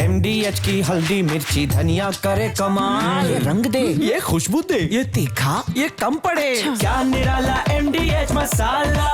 MDH की हल्दी मिर्ची धनिया करे कमाल। ये रंग दे, ये खुशबू दे, ये तीखा, ये कम पड़े। क्या निराला MDH मसाला।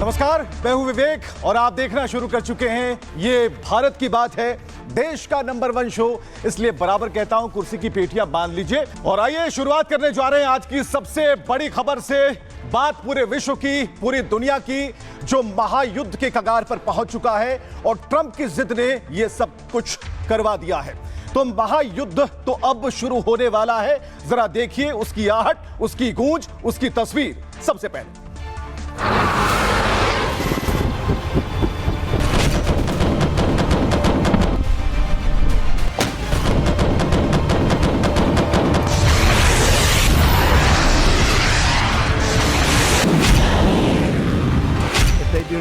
नमस्कार, मैं हूं विवेक और आप देखना शुरू कर चुके हैं ये भारत की बात है, देश का नंबर 1 शो। इसलिए बराबर कहता हूं कुर्सी की पेटियां बांध लीजिए और आइए शुरुआत करने जा रहे हैं आज की सबसे बड़ी खबर से। बात पूरे विश्व की, पूरी दुनिया की, जो महायुद्ध के कगार पर पहुंच चुका है और ट्रंप की जिद ने यह सब कुछ करवा दिया है। तो महायुद्ध तो अब शुरू होने वाला है। जरा देखिए उसकी आहट, उसकी गूंज, उसकी तस्वीर। सबसे पहले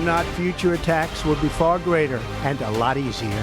not future attacks would be far greater and a lot easier.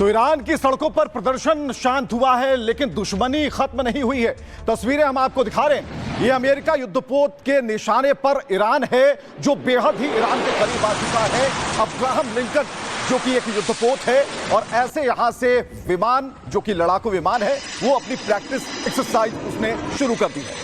तो ईरान की सड़कों पर प्रदर्शन शांत हुआ है, लेकिन दुश्मनी खत्म नहीं हुई है। तस्वीरें हम आपको दिखा रहे हैं। ये अमेरिका युद्धपोत के निशाने पर ईरान है, जो बेहद ही ईरान के करीब आ चुका है। अब्राहम लिंकन जो कि एक युद्धपोत है और ऐसे यहां से विमान, जो कि लड़ाकू विमान है, वो अपनी प्रैक्टिस एक्सरसाइज उसने शुरू कर दी है।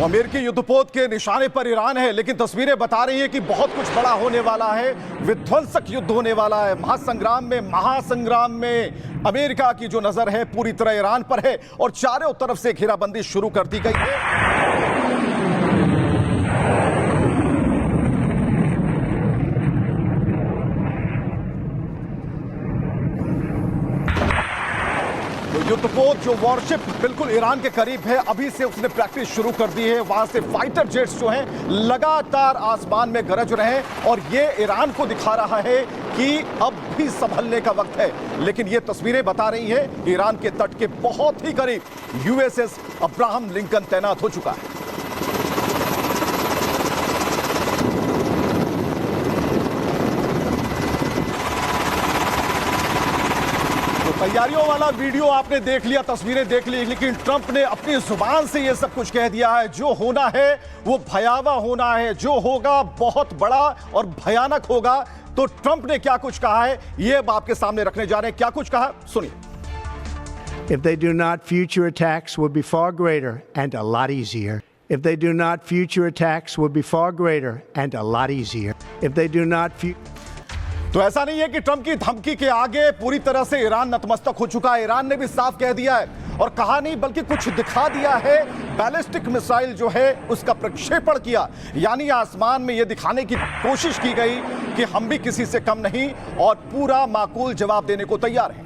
अमेरिकी युद्धपोत के निशाने पर ईरान है, लेकिन तस्वीरें बता रही हैं कि बहुत कुछ बड़ा होने वाला है। विध्वंसक युद्ध होने वाला है। महासंग्राम में अमेरिका की जो नजर है पूरी तरह ईरान पर है और चारों तरफ से घेराबंदी शुरू कर दी गई है। युद्धपोत जो वॉरशिप बिल्कुल ईरान के करीब है, अभी से उसने प्रैक्टिस शुरू कर दी है। वहां से फाइटर जेट्स जो हैं लगातार आसमान में गरज रहे हैं और ये ईरान को दिखा रहा है कि अब भी संभलने का वक्त है। लेकिन ये तस्वीरें बता रही है ईरान के तट के बहुत ही करीब USS अब्राहम लिंकन तैनात हो चुका है। तैयारियों वाला वीडियो आपने देख लिया, तस्वीरें देख ली, लेकिन ट्रंप ने अपनी जुबान से यह सब कुछ कह दिया है। जो होना है वो भयावह होना है, जो होगा बहुत बड़ा और भयानक होगा। तो ट्रंप ने क्या कुछ कहा है ये अब आपके सामने रखने जा रहे हैं। क्या कुछ कहा, सुनिए। If they do not, future attacks would be far greater and a lot easier. If they do not, future attacks would be far greater and a lot easier. If they do not, तो ऐसा नहीं है कि Trump की धमकी के आगे पूरी तरह से ईरान नतमस्तक हो चुका है। ईरान ने भी साफ कह दिया है और कहा नहीं बल्कि कुछ दिखा दिया है। बैलिस्टिक मिसाइल जो है उसका प्रक्षेपण किया, यानी आसमान में यह दिखाने की कोशिश की गई कि हम भी किसी से कम नहीं और पूरा माकूल जवाब देने को तैयार हैं।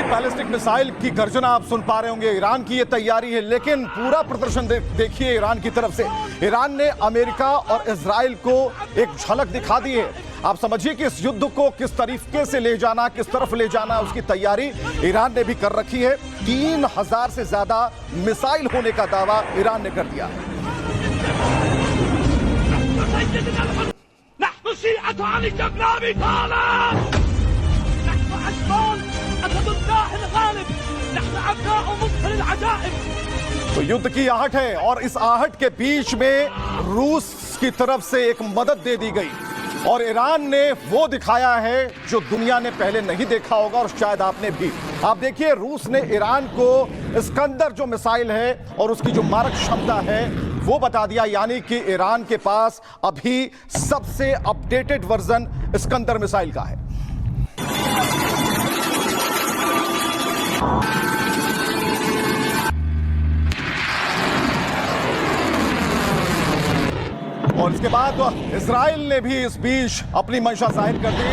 बैलिस्टिक मिसाइल की गर्जना आप सुन पा रहे होंगे। ईरान की ये तैयारी है, लेकिन पूरा प्रदर्शन देखिए ईरान की तरफ से। ईरान ने अमेरिका और इजराइल को एक झलक दिखा दी है। आप समझिए कि इस युद्ध को किस तरीके से ले जाना, किस तरफ ले जाना, उसकी तैयारी ईरान ने भी कर रखी है। 3000 से ज्यादा मिसाइल होने का दावा ईरान ने कर दिया है। तो युद्ध की आहट है और इस आहट के बीच में रूस की तरफ से एक मदद दे दी गई। और ईरान ने वो दिखाया है जो दुनिया ने पहले नहीं देखा होगा और शायद आपने भी। आप देखिए, रूस ने ईरान को इस्कंदर जो मिसाइल है और उसकी जो मारक क्षमता है वो बता दिया, यानी कि ईरान के पास अभी सबसे अपडेटेड वर्जन इस्कंदर मिसाइल का है। और इसके बाद इजराइल ने भी इस बीच अपनी मंशा जाहिर कर दी।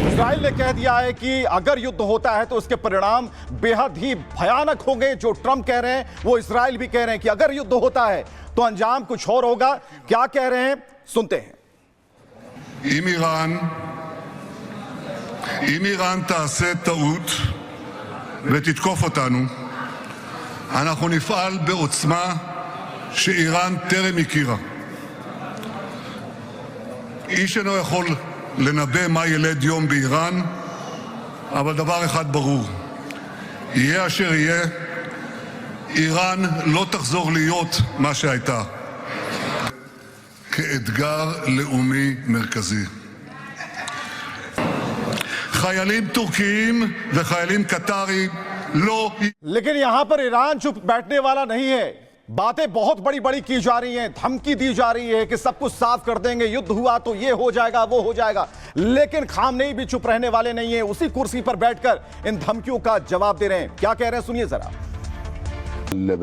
इजराइल ने कह दिया है कि अगर युद्ध होता है तो इसके परिणाम बेहद ही भयानक होंगे। जो ट्रंप कह रहे हैं वो इजराइल भी कह रहे हैं कि अगर युद्ध होता है तो अंजाम कुछ और होगा। क्या कह रहे हैं, सुनते हैं। אם איראן תעשה טעות ותתקוף אותנו, אנחנו נפעל בעוצמה שאיראן טרם הכירה. איש אינו יכול לנבא מה ילד יום באיראן, אבל דבר אחד ברור: יהיה אשר יהיה, איראן לא תחזור להיות מה שהייתה, כאתגר לאומי מרכזי. חיילים טורקיים וחיילים קטרים לא... लेकिन यहां पर ईरान चुप बैठने वाला नहीं है। बातें बहुत बड़ी बड़ी की जा रही हैं, धमकी दी जा रही है कि सब कुछ साफ कर देंगे, युद्ध हुआ तो ये हो जाएगा वो हो जाएगा। लेकिन खामनेई भी चुप रहने वाले नहीं है, उसी कुर्सी पर बैठकर इन धमकियों का जवाब दे रहे हैं। क्या कह रहे हैं, सुनिए जरा।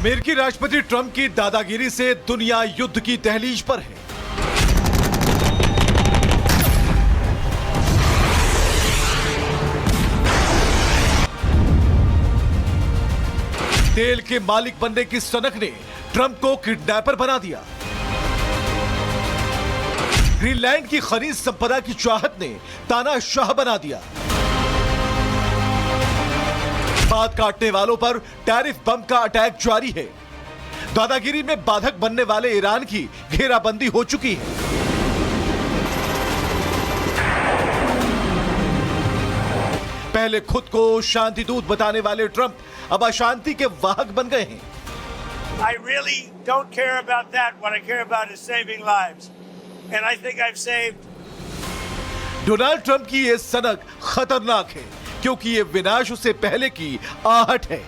अमेरिकी राष्ट्रपति ट्रंप की दादागिरी से दुनिया युद्ध की तहलीज पर है। तेल के मालिक बनने की सनक ने ट्रंप को किडनैपर बना दिया। ग्रीनलैंड की खनिज संपदा की चाहत ने तानाशाह बना दिया। बात काटने वालों पर टैरिफ बम का अटैक जारी है। दादागिरी में बाधक बनने वाले ईरान की घेराबंदी हो चुकी है। पहले खुद को शांति दूत बताने वाले ट्रंप अब अशांति के वाहक बन गए हैं। I really don't care about that. What I care about is saving lives. And I think I've saved. Donald Trump की यह सनक खतरनाक है क्योंकि ये विनाश उससे पहले की आहट है।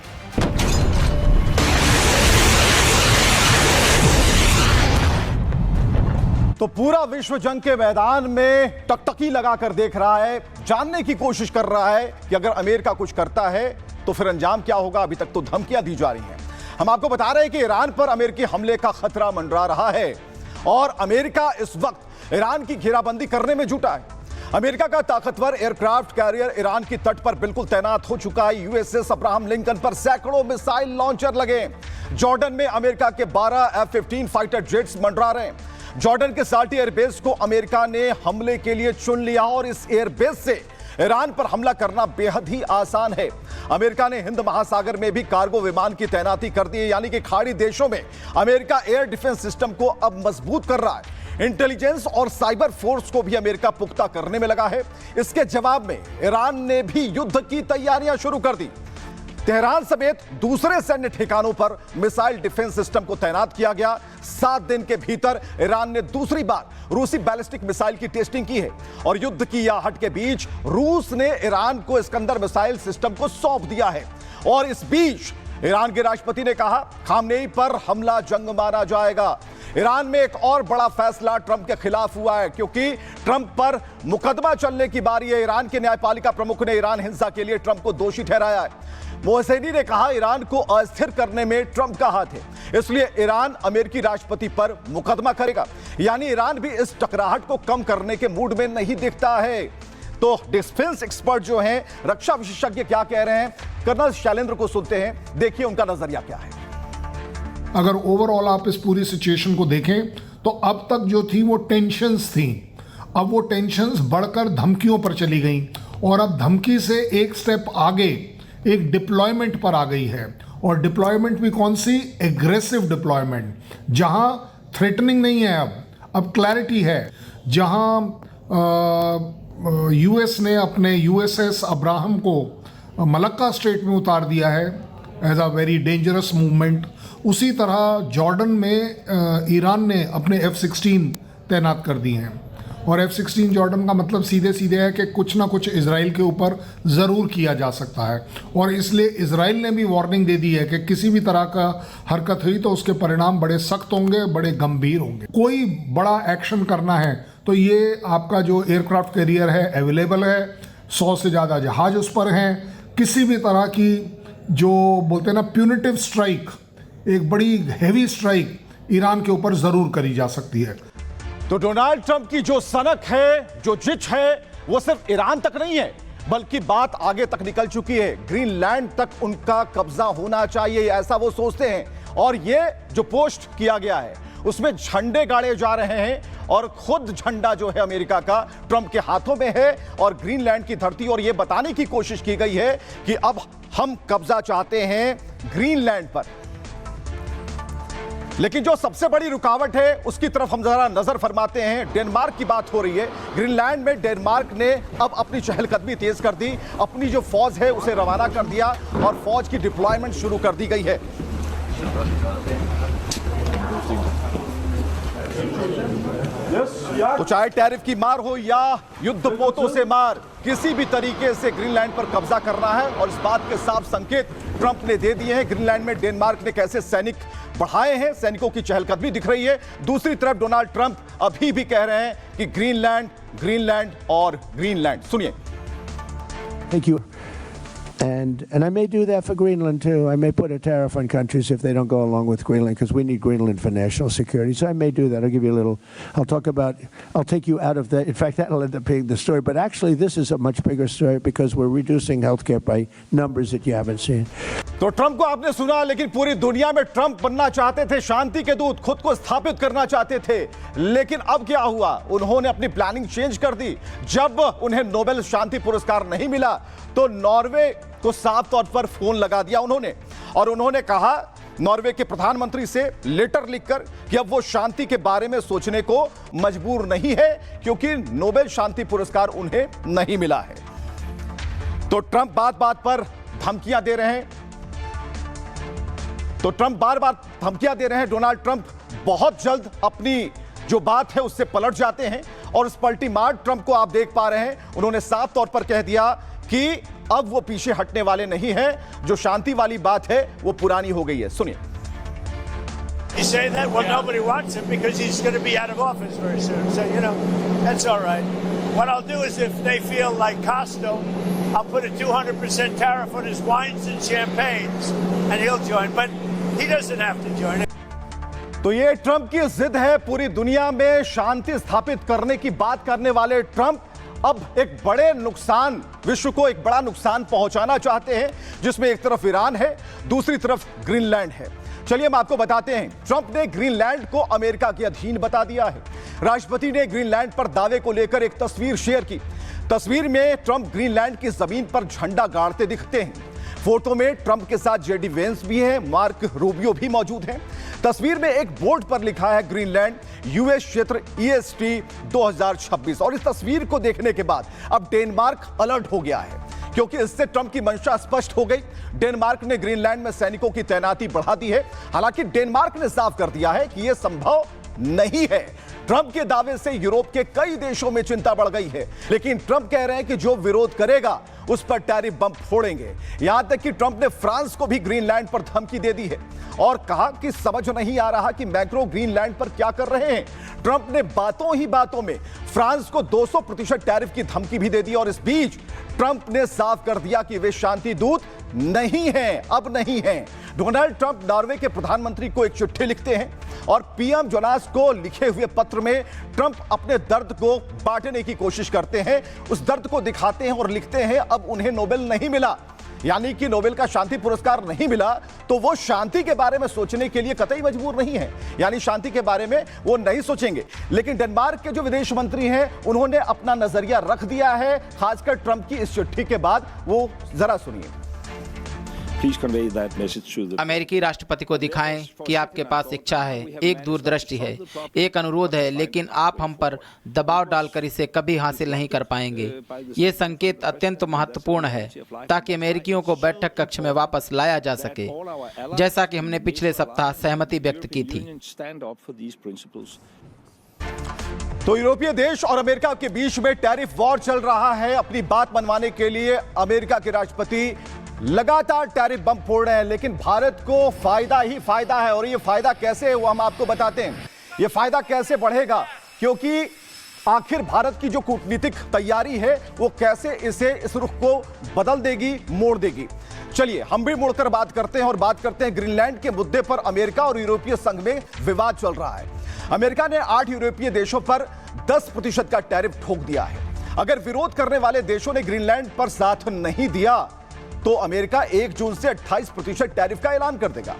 तो पूरा विश्व जंग के मैदान में टकटकी लगाकर देख रहा है, जानने की कोशिश कर रहा है कि अगर अमेरिका कुछ करता है तो फिर अंजाम क्या होगा। अभी तक तो धमकियां दी जा रही हैं। हम आपको बता रहे हैं कि ईरान पर अमेरिकी हमले का खतरा मंडरा रहा है और अमेरिका इस वक्त ईरान की घेराबंदी करने में जुटा है। अमेरिका का ताकतवर एयरक्राफ्ट कैरियर ईरान की तट पर बिल्कुल तैनात हो चुका है। यूएसएस अब्राहम लिंकन पर सैकड़ों मिसाइल लॉन्चर लगे। जॉर्डन में अमेरिका के 12 F-15 फाइटर जेट्स मंडरा रहे हैं। जॉर्डन के साल्टी एयरबेस को अमेरिका ने हमले के लिए चुन लिया और इस एयरबेस से ईरान पर हमला करना बेहद ही आसान है। अमेरिका ने हिंद महासागर में भी कार्गो विमान की तैनाती कर दी है, यानी कि खाड़ी देशों में अमेरिका एयर डिफेंस सिस्टम को अब मजबूत कर रहा है। इंटेलिजेंस और साइबर फोर्स को भी अमेरिका पुख्ता करने में लगा है। इसके जवाब में ईरान ने भी युद्ध की तैयारियां शुरू कर दी। तेहरान समेत दूसरे सैन्य ठिकानों पर मिसाइल डिफेंस सिस्टम को तैनात किया गया। 7 दिन के भीतर ईरान ने दूसरी बार रूसी बैलिस्टिक मिसाइल की टेस्टिंग की है और युद्ध की आहट के बीच रूस ने ईरान को इस्कंदर मिसाइल सिस्टम को सौंप दिया है। और इस बीच ईरान के राष्ट्रपति ने कहा, खामनेई पर हमला जंग माना जाएगा। ईरान में एक और बड़ा फैसला ट्रंप के खिलाफ हुआ है क्योंकि ट्रंप पर मुकदमा चलने की बारी है। ईरान के न्यायपालिका प्रमुख ने ईरान हिंसा के लिए ट्रंप को दोषी ठहराया है। मोहसेनी ने कहा, ईरान को अस्थिर करने में ट्रंप का हाथ है, इसलिए ईरान अमेरिकी राष्ट्रपति पर मुकदमा करेगा। यानी ईरान भी इस टकराहट को कम करने के मूड में नहीं दिखता है। तो डिफेंस एक्सपर्ट जो हैं, रक्षा विशेषज्ञ क्या कह रहे हैं, कर्नल शैलेंद्र को सुनते हैं। देखिए उनका नजरिया क्या है। अगर ओवरऑल आप इस पूरी सिचुएशन को देखें तो अब तक जो थी वो टेंशन्स थी, अब वो टेंशन्स बढ़कर धमकियों पर चली गई और अब धमकी से एक स्टेप आगे एक डिप्लॉयमेंट पर आ गई है। और डिप्लॉयमेंट भी कौन सी? एग्रेसिव डिप्लॉयमेंट, जहां थ्रेटनिंग नहीं है, अब क्लैरिटी है। जहां यूएस ने अपने यूएसएस अब्राहम को मलक्का स्ट्रेट में उतार दिया है as a very dangerous movement, उसी तरह जॉर्डन में ईरान ने अपने F-16 तैनात कर दिए हैं। और F-16 जॉर्डन का मतलब सीधे सीधे है कि कुछ ना कुछ इजराइल के ऊपर ज़रूर किया जा सकता है। और इसलिए इजराइल ने भी वार्निंग दे दी है कि किसी भी तरह का हरकत हुई तो उसके परिणाम बड़े सख्त होंगे, बड़े गंभीर होंगे। कोई बड़ा एक्शन करना है तो ये आपका जो एयरक्राफ्ट कैरियर है अवेलेबल है, 100 से ज़्यादा जहाज उस पर हैं। किसी भी तरह की जो बोलते हैं ना प्यूनिटिव स्ट्राइक, एक बड़ी हैवी स्ट्राइक ईरान के ऊपर ज़रूर करी जा सकती है। तो डोनाल्ड ट्रंप की जो सनक है, जो जिच है, वो सिर्फ ईरान तक नहीं है, बल्कि बात आगे तक निकल चुकी है। ग्रीनलैंड तक उनका कब्जा होना चाहिए, ऐसा वो सोचते हैं। और ये जो पोस्ट किया गया है उसमें झंडे गाड़े जा रहे हैं और खुद झंडा जो है अमेरिका का ट्रंप के हाथों में है और ग्रीनलैंड की धरती। और यह बताने की कोशिश की गई है कि अब हम कब्जा चाहते हैं ग्रीनलैंड पर। लेकिन जो सबसे बड़ी रुकावट है उसकी तरफ हम जरा नजर फरमाते हैं। डेनमार्क की बात हो रही है। ग्रीनलैंड में डेनमार्क ने अब अपनी चहलकदमी तेज कर दी, अपनी जो फौज है उसे रवाना कर दिया और फौज की डिप्लॉयमेंट शुरू कर दी गई है। तो चाहे टैरिफ की मार हो या युद्धपोतों से मार, किसी भी तरीके से ग्रीनलैंड पर कब्जा करना है। और इस बात के साफ संकेत ट्रंप ने दे दिए हैं। ग्रीनलैंड में डेनमार्क ने कैसे सैनिक बढ़ाए हैं, सैनिकों की चहलकदमी दिख रही है। दूसरी तरफ डोनाल्ड ट्रंप अभी भी कह रहे हैं कि ग्रीनलैंड, ग्रीनलैंड और ग्रीनलैंड। सुनिए। Thank you. And I may do that for Greenland too. I may put a tariff on countries if they don't go along with Greenland, because we need Greenland for national security. So I may do that. I'll give you a little. I'll take you out of that. In fact, that'll end up being the story. But actually, this is a much bigger story because we're reducing healthcare by numbers that you haven't seen. तो Trump को आपने सुना, लेकिन पूरी दुनिया में Trump बनना चाहते थे, शांति के दूत, खुद को स्थापित करना चाहते थे। लेकिन अब क्या हुआ? उन्होंने अपनी प्लानिंग चेंज कर दी। जब उन्हें नोबेल शांति पुरस्कार नहीं मिला तो नॉर्वे को साफ तौर पर फोन लगा दिया उन्होंने, और उन्होंने कहा नॉर्वे के प्रधानमंत्री से लेटर लिखकर कि अब वो शांति के बारे में सोचने को मजबूर नहीं है, क्योंकि नोबेल शांति पुरस्कार उन्हें नहीं मिला है। तो ट्रंप बात बात पर धमकियां दे रहे हैं। डोनाल्ड ट्रंप बहुत जल्द अपनी जो बात है उससे पलट जाते हैं और उस पलटी मार ट्रंप को आप देख पा रहे हैं। उन्होंने साफ तौर पर कह दिया कि अब वो पीछे हटने वाले नहीं हैं। जो शांति वाली बात है वो पुरानी हो गई है। सुनिए। You say that? Well, nobody wants him because he's going to be out of office very soon. So, that's all right. What I'll do is if they feel like Costo, I'll put a 200% tariff on his wines and champagnes and he'll join. But he doesn't have to join. तो ये Trump की जिद है। पूरी दुनिया में शांति स्थापित करने की बात करने वाले ट्रंप अब एक बड़े नुकसान, विश्व को एक बड़ा नुकसान पहुंचाना चाहते हैं, जिसमें एक तरफ ईरान है, दूसरी तरफ ग्रीनलैंड है। चलिए हम आपको बताते हैं। ट्रंप ने ग्रीनलैंड को अमेरिका के अधीन बता दिया है। राष्ट्रपति ने ग्रीनलैंड पर दावे को लेकर एक तस्वीर शेयर की। तस्वीर में ट्रंप ग्रीनलैंड की जमीन पर झंडा गाड़ते दिखते हैं। फोटो में ट्रंप के साथ जेडी वेंस भी है, मार्क रूबियो भी मौजूद हैं। तस्वीर में एक बोर्ड पर लिखा है ग्रीनलैंड यूएस क्षेत्र EST 2026। और इस तस्वीर को देखने के बाद अब डेनमार्क अलर्ट हो गया है, क्योंकि इससे ट्रंप की मंशा स्पष्ट हो गई। डेनमार्क ने ग्रीनलैंड में सैनिकों की तैनाती बढ़ा दी है। हालांकि डेनमार्क ने साफ कर दिया है कि यह संभव नहीं है। ट्रंप के दावे से यूरोप के कई देशों में चिंता बढ़ गई है, लेकिन ट्रंप कह रहे हैं कि जो विरोध करेगा उस पर टैरिफ बम फोड़ेंगे। यहां तक कि ट्रंप ने फ्रांस को भी ग्रीनलैंड पर धमकी दे दी है और कहा कि समझ नहीं आ रहा कि मैक्रो ग्रीनलैंड पर क्या कर रहे हैं। ट्रंप ने बातों ही बातों में फ्रांस को 200% टैरिफ की धमकी भी दे दी। और इस बीच ट्रंप ने साफ कर दिया कि वे शांति दूत नहीं हैं, अब नहीं हैं। डोनाल्ड ट्रंप नॉर्वे के प्रधानमंत्री को एक चिट्ठी लिखते हैं और पीएम जोनास को लिखे हुए पत्र में ट्रंप अपने दर्द को बांटने की कोशिश करते हैं, उस दर्द को दिखाते हैं और लिखते हैं अब उन्हें नोबेल नहीं मिला, यानी कि नोबेल का शांति पुरस्कार नहीं मिला, तो वो शांति के बारे में सोचने के लिए कतई मजबूर नहीं है, यानी शांति के बारे में वो नहीं सोचेंगे। लेकिन डेनमार्क के जो विदेश मंत्री हैं उन्होंने अपना नजरिया रख दिया है, खासकर ट्रंप की इस चिट्ठी के बाद। वो जरा सुनिए। Please convey that message to the अमेरिकी राष्ट्रपति को दिखाएं कि आपके पास इच्छा है, एक दूरदृष्टि है, एक अनुरोध है, लेकिन आप हम पर दबाव डालकर इसे कभी हासिल नहीं कर पाएंगे। ये संकेत अत्यंत महत्वपूर्ण है ताकि अमेरिकियों को बैठक कक्ष में वापस लाया जा सके, जैसा कि हमने पिछले सप्ताह सहमति व्यक्त की थी। stand up for these principles. तो यूरोपीय देश और अमेरिका के बीच में टैरिफ वॉर चल रहा है। अपनी बात मनवाने के लिए अमेरिका के राष्ट्रपति लगातार टैरिफ बम फोड़ रहे हैं, लेकिन भारत को फायदा ही फायदा है। और ये फायदा कैसे है वो हम आपको बताते हैं। ये फायदा कैसे बढ़ेगा, क्योंकि आखिर भारत की जो कूटनीतिक तैयारी है वो कैसे इस रुख को बदल देगी, मोड़ देगी। चलिए हम भी मुड़कर बात करते हैं और बात करते हैं ग्रीनलैंड के मुद्दे पर। अमेरिका और यूरोपीय संघ में विवाद चल रहा है। अमेरिका ने 8 यूरोपीय देशों पर 10% का टैरिफ ठोक दिया है। अगर विरोध करने वाले देशों ने ग्रीनलैंड पर साथ नहीं दिया तो अमेरिका 1 जून से 28% टैरिफ का ऐलान कर देगा।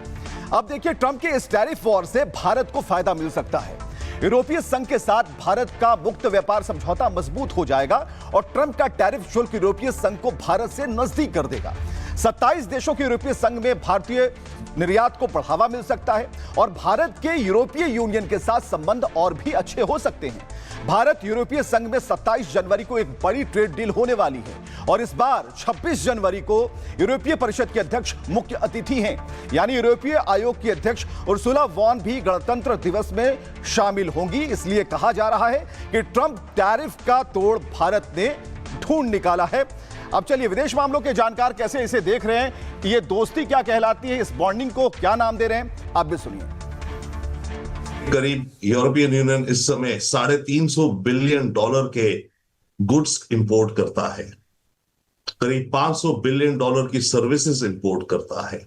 अब देखिए, ट्रंप के इस टैरिफ वॉर से भारत को फायदा मिल सकता है। यूरोपीय संघ के साथ भारत का मुक्त व्यापार समझौता मजबूत हो जाएगा और ट्रंप का टैरिफ शुल्क यूरोपीय संघ को भारत से नजदीक कर देगा। 27 देशों के यूरोपीय संघ में भारतीय निर्यात को बढ़ावा मिल सकता है और भारत के यूरोपीय यूनियन के साथ संबंध और भी अच्छे हो सकते हैं। भारत यूरोपीय संघ में 27 जनवरी को एक बड़ी ट्रेड डील होने वाली है और इस बार 26 जनवरी को यूरोपीय परिषद के अध्यक्ष मुख्य अतिथि हैं, यानी यूरोपीय आयोग की अध्यक्ष उर्सुला वॉन भी गणतंत्र दिवस में शामिल होंगी। इसलिए कहा जा रहा है कि ट्रंप टैरिफ का तोड़ भारत ने ढूंढ निकाला है। अब चलिए, विदेश मामलों के जानकार कैसे इसे देख रहे हैं, ये दोस्ती क्या कहलाती है, इस बॉन्डिंग को क्या नाम दे रहे हैं, आप भी सुनिए। करीब यूरोपियन यूनियन इस समय $350 बिलियन के गुड्स इंपोर्ट करता है, करीब $500 बिलियन की सर्विसेज इंपोर्ट करता है।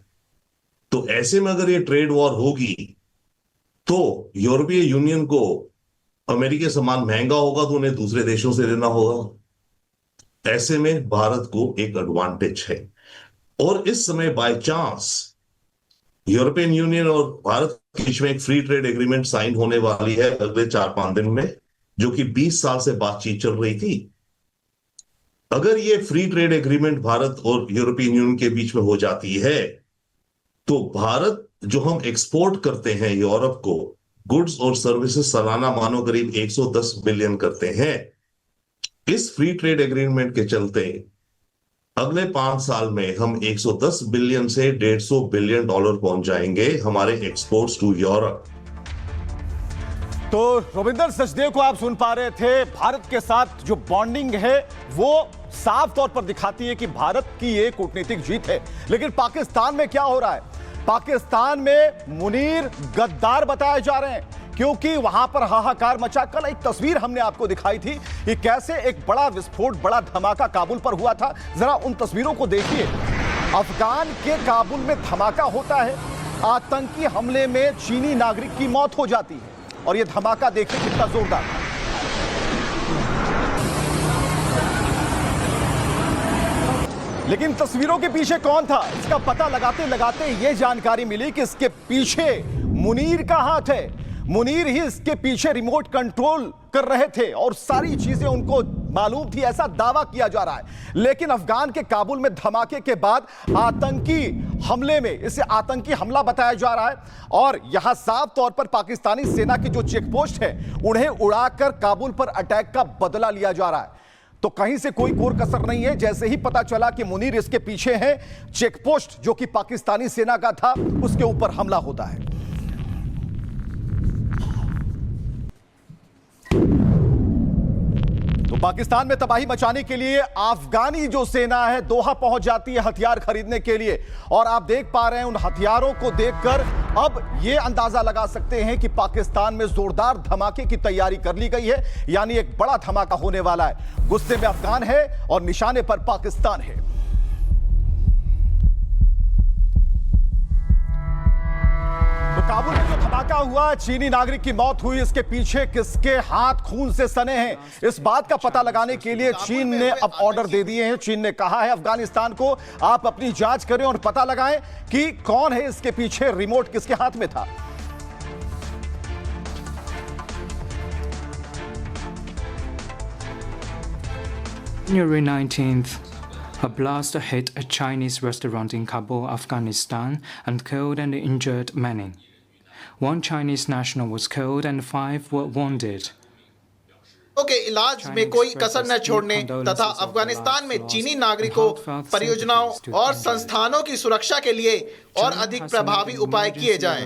तो ऐसे में अगर ये ट्रेड वॉर होगी तो यूरोपीय यूनियन को अमेरिकी सामान महंगा होगा तो उन्हें दूसरे देशों से लेना होगा। ऐसे में भारत को एक एडवांटेज है और इस समय बाय चांस यूरोपियन यूनियन और भारत के बीच में एक फ्री ट्रेड एग्रीमेंट साइन होने वाली है अगले 4-5 दिन में, जो कि 20 साल से बातचीत चल रही थी। अगर ये फ्री ट्रेड एग्रीमेंट भारत और यूरोपियन यूनियन के बीच में हो जाती है तो भारत जो हम एक्सपोर्ट करते हैं यूरोप को गुड्स और सर्विसेज सालाना मानो करीब 110 बिलियन करते हैं। इस फ्री ट्रेड एग्रीमेंट के चलते अगले 5 साल में हम 110 बिलियन से $150 बिलियन पहुंच जाएंगे हमारे एक्सपोर्ट्स टू यूरोप। तो रविंदर सचदेव को आप सुन पा रहे थे। भारत के साथ जो बॉन्डिंग है वो साफ तौर पर दिखाती है कि भारत की ये कूटनीतिक जीत है। लेकिन पाकिस्तान में क्या हो रहा है? पाकिस्तान में मुनीर गद्दार बताए जा रहे हैं, क्योंकि वहां पर हाहाकार मचा। कल एक तस्वीर हमने आपको दिखाई थी कि कैसे एक बड़ा विस्फोट, बड़ा धमाका काबुल पर हुआ था। जरा उन तस्वीरों को देखिए। अफगान के काबुल में धमाका होता है, आतंकी हमले में चीनी नागरिक की मौत हो जाती है और यह धमाका देखिए कितना जोरदार था। लेकिन तस्वीरों के पीछे कौन था, इसका पता लगाते लगाते यह जानकारी मिली कि इसके पीछे मुनीर का हाथ है। मुनीर ही इसके पीछे रिमोट कंट्रोल कर रहे थे और सारी चीजें उनको मालूम थी, ऐसा दावा किया जा रहा है। लेकिन अफगान के काबुल में धमाके के बाद आतंकी हमले में इसे आतंकी हमला बताया जा रहा है और यहां साफ तौर पर पाकिस्तानी सेना की जो चेकपोस्ट है उन्हें उड़ाकर काबुल पर अटैक का बदला लिया जा रहा है। तो कहीं से कोई कोर कसर नहीं है। जैसे ही पता चला कि मुनीर इसके पीछे है, चेकपोस्ट जो कि पाकिस्तानी सेना का था उसके ऊपर हमला होता है। तो पाकिस्तान में तबाही मचाने के लिए अफगानी जो सेना है दोहा पहुंच जाती है हथियार खरीदने के लिए। और आप देख पा रहे हैं उन हथियारों को देखकर अब यह अंदाजा लगा सकते हैं कि पाकिस्तान में जोरदार धमाके की तैयारी कर ली गई है, यानी एक बड़ा धमाका होने वाला है। गुस्से में अफगान है और निशाने पर पाकिस्तान है। तो काबुल में जो धमाका हुआ, चीनी नागरिक की मौत हुई, इसके पीछे किसके हाथ खून से सने हैं, इस बात का पता लगाने के लिए चीन ने अब ऑर्डर दे दिए हैं। चीन ने कहा है अफगानिस्तान को आप अपनी जांच करें और पता लगाएं कि कौन है इसके पीछे, रिमोट किसके हाथ में था। January 19th, A blast hit a Chinese restaurant in Kabul, Afghanistan, and killed and injured many. One Chinese national was killed and 5 were wounded. के इलाज में कोई कसर न छोड़ने तथा अफगानिस्तान में चीनी नागरिकों, परियोजनाओं और संस्थानों की सुरक्षा के लिए और अधिक प्रभावी उपाय किए जाएं।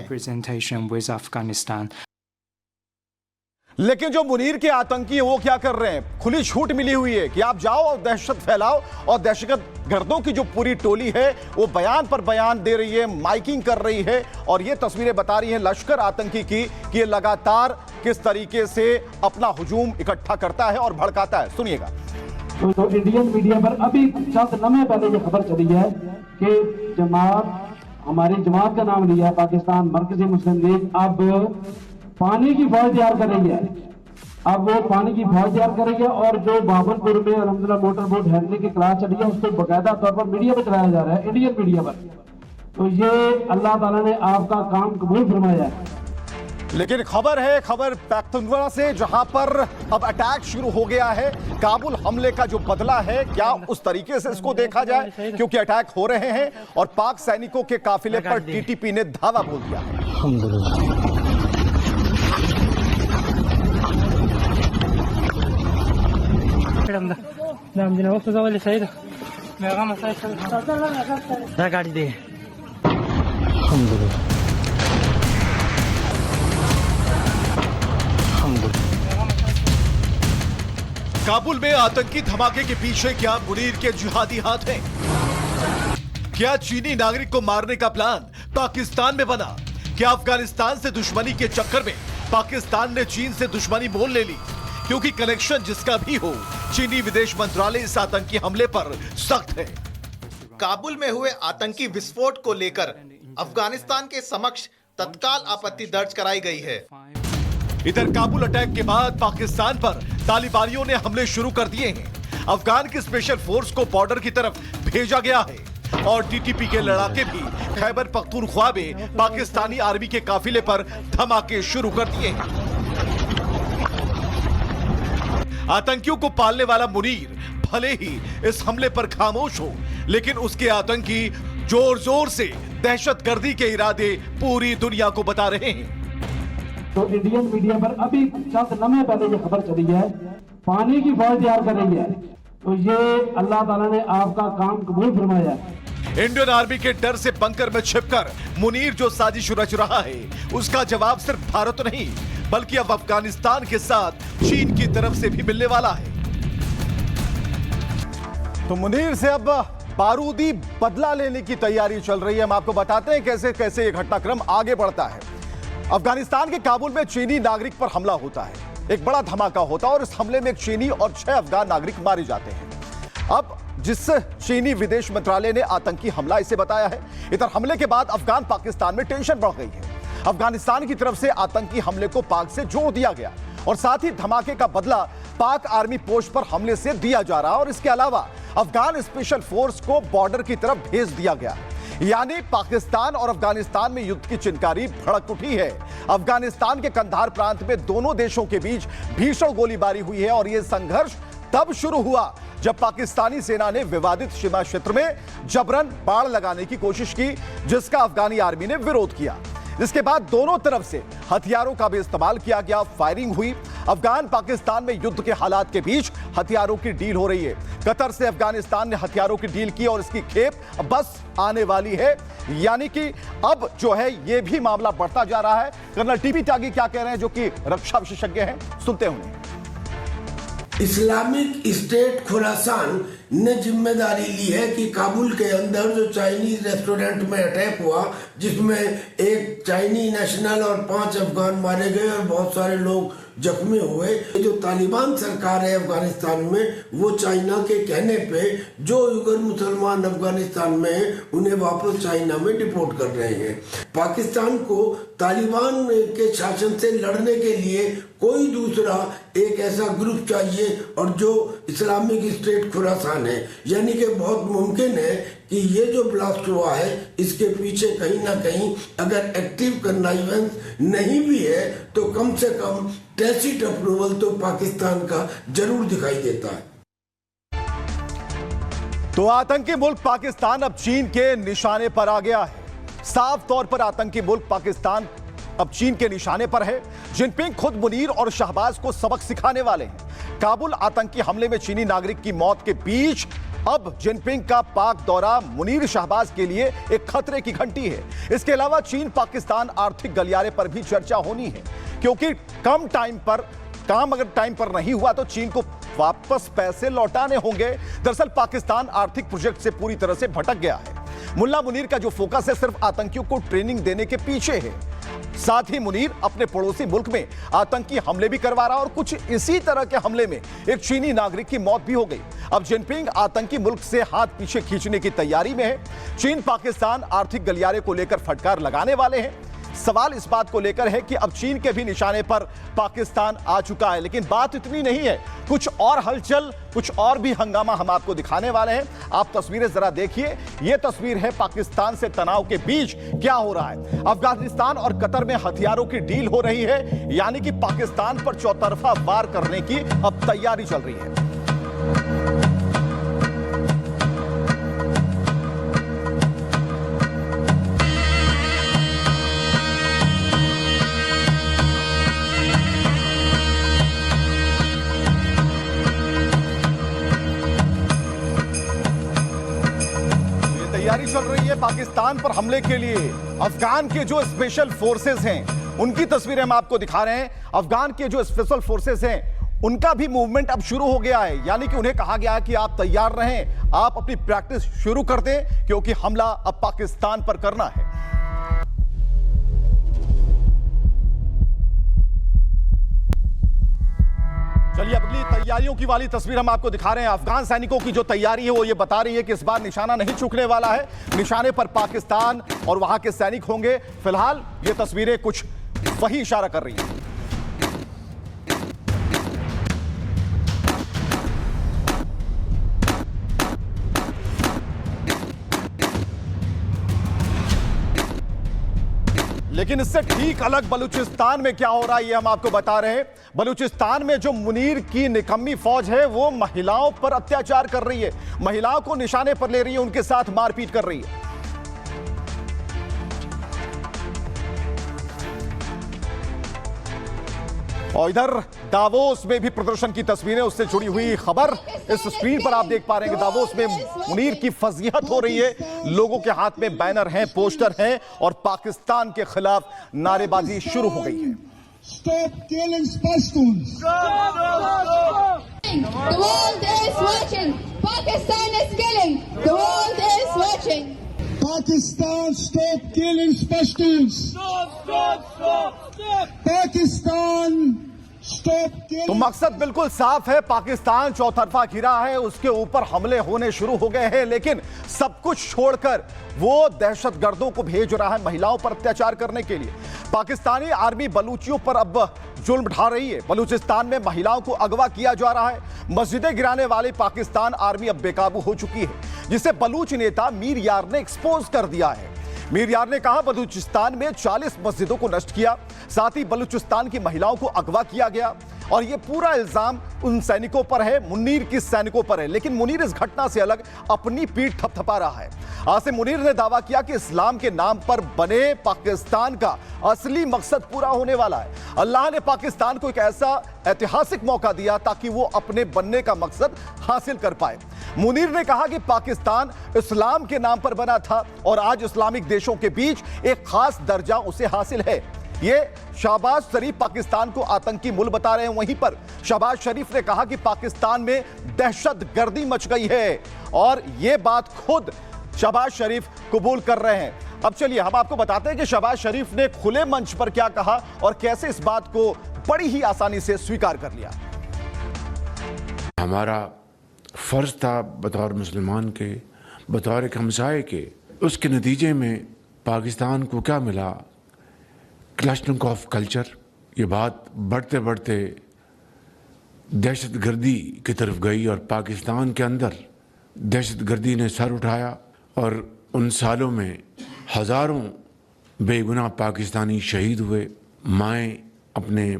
लेकिन जो मुनीर के आतंकी है वो क्या कर रहे हैं? खुली छूट मिली हुई है कि आप जाओ और दहशत फैलाओ, और दहशत गर्दों की जो पूरी टोली है वो बयान पर बयान दे रही है, माइकिंग कर रही है, और ये तस्वीरें बता रही हैं लश्कर आतंकी की कि ये लगातार किस तरीके से अपना हुजूम इकट्ठा करता है और भड़काता है। सुनिएगा। तो इंडियन मीडिया पर अभी चंद लम्हे पहले ये खबर चली है कि जमात, हमारी जमात का नाम लिया पाकिस्तान मरकजी मुस्लिम लीग, अब पानी की फौज तैयार कर रही है। अब वो पानी की फौज तैयार करेंगे और जो बाबरपुर में अलहमदुलिल्लाह मोटर बोट हैंडलिंग की क्लास चली है उसको बाकायदा तौर पर मीडिया पर चलाया जा रहा है, इंडियन मीडिया पर। तो ये अल्लाह ताला ने आपका काम कबूल फरमाया है। लेकिन खबर पैख्तूनख्वा से, जहां पर अब अटैक शुरू हो गया है। काबुल हमले का जो बदला है, क्या उस तरीके से इसको देखा जाए, क्योंकि अटैक हो रहे हैं और पाक सैनिकों के काफिले पर टीटीपी ने धावा बोल दिया है। गाड़ी दे। काबुल में आतंकी धमाके के पीछे क्या मुनीर के जिहादी हाथ हैं? क्या चीनी नागरिक को मारने का प्लान पाकिस्तान में बना? क्या अफगानिस्तान से दुश्मनी के चक्कर में पाकिस्तान ने चीन से दुश्मनी मोल ले ली? क्योंकि कनेक्शन जिसका भी हो, चीनी विदेश मंत्रालय इस आतंकी हमले पर सख्त है। काबुल में हुए आतंकी विस्फोट को लेकर अफगानिस्तान के समक्ष तत्काल आपत्ति दर्ज कराई गई है। इधर काबुल अटैक के बाद पाकिस्तान पर तालिबानियों ने हमले शुरू कर दिए हैं। अफगान की स्पेशल फोर्स को बॉर्डर की तरफ भेजा गया है और टीटीपी के लड़ाके भी खैबर पख्तूनख्वा में पाकिस्तानी आर्मी के काफिले पर धमाके शुरू कर दिए हैं। आतंकियों को पालने वाला मुनीर भले ही इस हमले पर खामोश हो, लेकिन उसके आतंकी जोर जोर से दहशतगर्दी के इरादे पूरी दुनिया को बता रहे हैं। तो इंडियन मीडिया पर अभी चंद लम्हे पहले ये खबर चली है, पानी की फौज तैयार कर रही है। तो ये अल्लाह ताला ने आपका काम कबूल फरमाया है। इंडियन आर्मी के डर से बंकर में छिपकर मुनीर जो साजिश रच रहा है, उसका जवाब सिर्फ भारत नहीं बल्कि अब अफगानिस्तान के साथ चीन की तरफ से भी मिलने वाला है। तो मुनीर से अब बारूदी बदला लेने की तैयारी चल रही है। हम आपको बताते हैं कैसे कैसे ये घटनाक्रम आगे बढ़ता है। अफगानिस्तान के काबुल में चीनी नागरिक पर हमला होता है, एक बड़ा धमाका होता है और इस हमले में एक चीनी और 6 अफगान नागरिक मारे जाते हैं। अब जिस चीनी विदेश मंत्रालय ने आतंकी हमला इसे बताया है, इधर हमले के बाद अफगान पाकिस्तान में टेंशन बढ़ गई है। अफगानिस्तान की तरफ से आतंकी हमले को पाक से जोड़ दिया गया और साथ ही धमाके का बदला पाक आर्मी पोस्ट पर हमले से दिया जा रहा और इसके अलावा अफगान स्पेशल फोर्स को बॉर्डर की तरफ भेज दिया गया। यानी पाकिस्तान और अफगानिस्तान में युद्ध की चिनकारी भड़क उठी है। अफगानिस्तान के कंधार प्रांत में दोनों देशों के बीच भीषण गोलीबारी हुई है और यह संघर्ष तब शुरू हुआ जब पाकिस्तानी सेना ने विवादित सीमा क्षेत्र में जबरन बाड़ लगाने की कोशिश की, जिसका अफगानी आर्मी ने विरोध किया। इसके बाद दोनों तरफ से हथियारों का भी इस्तेमाल किया गया, फायरिंग हुई। अफगान पाकिस्तान में युद्ध के हालात के बीच हथियारों की डील हो रही है। कतर से अफगानिस्तान ने हथियारों की डील की और इसकी खेप बस आने वाली है। यानी कि अब जो है ये भी मामला बढ़ता जा रहा है। कर्नल टीबी त्यागी क्या कह रहे हैं, जो कि रक्षा विशेषज्ञ हैं, सुनते होंगे। इस्लामिक स्टेट खुरासान ने जिम्मेदारी ली है कि काबुल के अंदर जो चाइनीज रेस्टोरेंट में अटैक हुआ, जिसमें एक चाइनीज नेशनल और 5 अफगान मारे गए और बहुत सारे लोग जख्मी हुए। जो तालिबान सरकार है अफगानिस्तान में, वो चाइना के कहने पे जो उइगर मुसलमान अफगानिस्तान में हैं, उन्हें वापस चाइना में डिपोर्ट कर रहे हैं। पाकिस्तान को तालिबान के शासन से लड़ने के लिए कोई दूसरा एक ऐसा ग्रुप चाहिए और जो इस्लामिक स्टेट खुरासान है। यानी कि बहुत मुमकिन है कि ये जो ब्लास्ट हुआ है इसके पीछे कहीं ना कहीं अगर एक्टिव कन्नाइवेंस नहीं भी है तो कम से कम टैसिट अप्रूवल तो पाकिस्तान का जरूर दिखाई देता है। तो आतंकी मुल्क पाकिस्तान अब चीन के निशाने पर आ गया है। साफ तौर पर आतंकी मुल्क पाकिस्तान अब चीन के निशाने पर है। जिनपिंग खुद मुनीर और शहबाज को सबक सिखाने वाले हैं। काबुल आतंकी हमले में चीनी नागरिक की मौत के बीच अब जिनपिंग का पाक दौरा मुनीर शहबाज के लिए एक खतरे की घंटी है। इसके अलावा चीन पाकिस्तान आर्थिक गलियारे पर भी चर्चा होनी है, क्योंकि काम अगर टाइम पर नहीं हुआ तो चीन को वापस पैसे लौटाने होंगे। दरअसल पाकिस्तान आर्थिक प्रोजेक्ट से पूरी तरह से भटक गया है। मुल्ला मुनीर का जो फोकस है सिर्फ आतंकियों को ट्रेनिंग देने के पीछे है। साथ ही मुनीर अपने पड़ोसी मुल्क में आतंकी हमले भी करवा रहा और कुछ इसी तरह के हमले में एक चीनी नागरिक की मौत भी हो गई। अब जिनपिंग आतंकी मुल्क से हाथ पीछे खींचने की तैयारी में है। चीन पाकिस्तान आर्थिक गलियारे को लेकर फटकार लगाने वाले हैं। सवाल इस बात को लेकर है कि अब चीन के भी निशाने पर पाकिस्तान आ चुका है। लेकिन बात इतनी नहीं है, कुछ और हलचल, कुछ और भी हंगामा हम आपको दिखाने वाले हैं। आप तस्वीरें जरा देखिए। यह तस्वीर है पाकिस्तान से तनाव के बीच क्या हो रहा है। अफगानिस्तान और कतर में हथियारों की डील हो रही है, यानी कि पाकिस्तान पर चौतरफा वार करने की अब तैयारी चल रही है। तैयारी चल रही है पाकिस्तान पर हमले के लिए। अफगान के जो स्पेशल फोर्सेस हैं उनकी तस्वीरें हम आपको दिखा रहे हैं। अफगान के जो स्पेशल फोर्सेस हैं उनका भी मूवमेंट अब शुरू हो गया है, यानी कि उन्हें कहा गया है कि आप तैयार रहें, आप अपनी प्रैक्टिस शुरू कर दें, क्योंकि हमला अब पाकिस्तान पर करना है। चलिए अगली तैयारियों की वाली तस्वीर हम आपको दिखा रहे हैं। अफगान सैनिकों की जो तैयारी है वो ये बता रही है कि इस बार निशाना नहीं चूकने वाला है। निशाने पर पाकिस्तान और वहां के सैनिक होंगे। फिलहाल ये तस्वीरें कुछ वही इशारा कर रही हैं। लेकिन इससे ठीक अलग बलूचिस्तान में क्या हो रहा है ये हम आपको बता रहे हैं। बलूचिस्तान में जो मुनीर की निकम्मी फौज है वो महिलाओं पर अत्याचार कर रही है, महिलाओं को निशाने पर ले रही है, उनके साथ मारपीट कर रही है। और इधर दावोस में भी प्रदर्शन की तस्वीरें, उससे जुड़ी हुई खबर इस स्क्रीन पर आप देख पा रहे हैं कि दावोस में मुनीर की फजीहत हो रही है। लोगों के हाथ में बैनर हैं, पोस्टर हैं और पाकिस्तान के खिलाफ नारेबाजी शुरू हो गई है। Stop killing Pashtuns. The world is watching. Pakistan is killing. The world is watching. Pakistan, stop killing Pashtuns. Pakistan, stop killing. तो मकसद बिल्कुल साफ है, पाकिस्तान चौतरफा घिरा है, उसके ऊपर हमले होने शुरू हो गए हैं, लेकिन सब कुछ छोड़कर वो दहशतगर्दों को भेज रहा है महिलाओं पर अत्याचार करने के लिए। पाकिस्तानी आर्मी बलूचियों पर अब जुल्म ढा रही है। बलूचिस्तान में महिलाओं को अगवा किया जा रहा है। मस्जिदें गिराने वाली पाकिस्तान आर्मी अब बेकाबू हो चुकी है, जिसे बलूच नेता मीर यार ने एक्सपोज कर दिया है। मीर यार ने कहा बलूचिस्तान में 40 मस्जिदों को नष्ट किया, साथ ही बलूचिस्तान की महिलाओं को अगवा किया गया और यह पूरा इल्जाम उन सैनिकों पर है, मुनीर की सैनिकों पर है। लेकिन मुनीर इस घटना से अलग अपनी पीठ थपथपा रहा है। आसिम मुनीर ने दावा किया कि इस्लाम के नाम पर बने पाकिस्तान का असली मकसद पूरा होने वाला है। अल्लाह ने पाकिस्तान को एक ऐसा ऐतिहासिक मौका दिया ताकि वो अपने बनने का मकसद हासिल कर पाए। मुनीर ने कहा कि पाकिस्तान इस्लाम के नाम पर बना था और आज इस्लामिक देशों के बीच एक खास दर्जा उसे हासिल है। ये शहबाज शरीफ पाकिस्तान को आतंकी मुल्क बता रहे हैं। वहीं पर शहबाज शरीफ ने कहा कि पाकिस्तान में दहशतगर्दी मच गई है और ये बात खुद शहबाज शरीफ कबूल कर रहे हैं। अब चलिए हम आपको बताते हैं कि शहबाज शरीफ ने खुले मंच पर क्या कहा और कैसे इस बात को बड़ी ही आसानी से स्वीकार कर लिया। हमारा फर्ज था बतौर मुसलमान के, बतौर एक हमसाये के, उसके नतीजे में पाकिस्तान को क्या मिला, क्लैशनिंग ऑफ कल्चर। ये बात बढ़ते बढ़ते दहशतगर्दी की तरफ गई और पाकिस्तान के अंदर दहशतगर्दी ने सर उठाया और उन सालों में हज़ारों बेगुनाह पाकिस्तानी शहीद हुए, माएँ अपने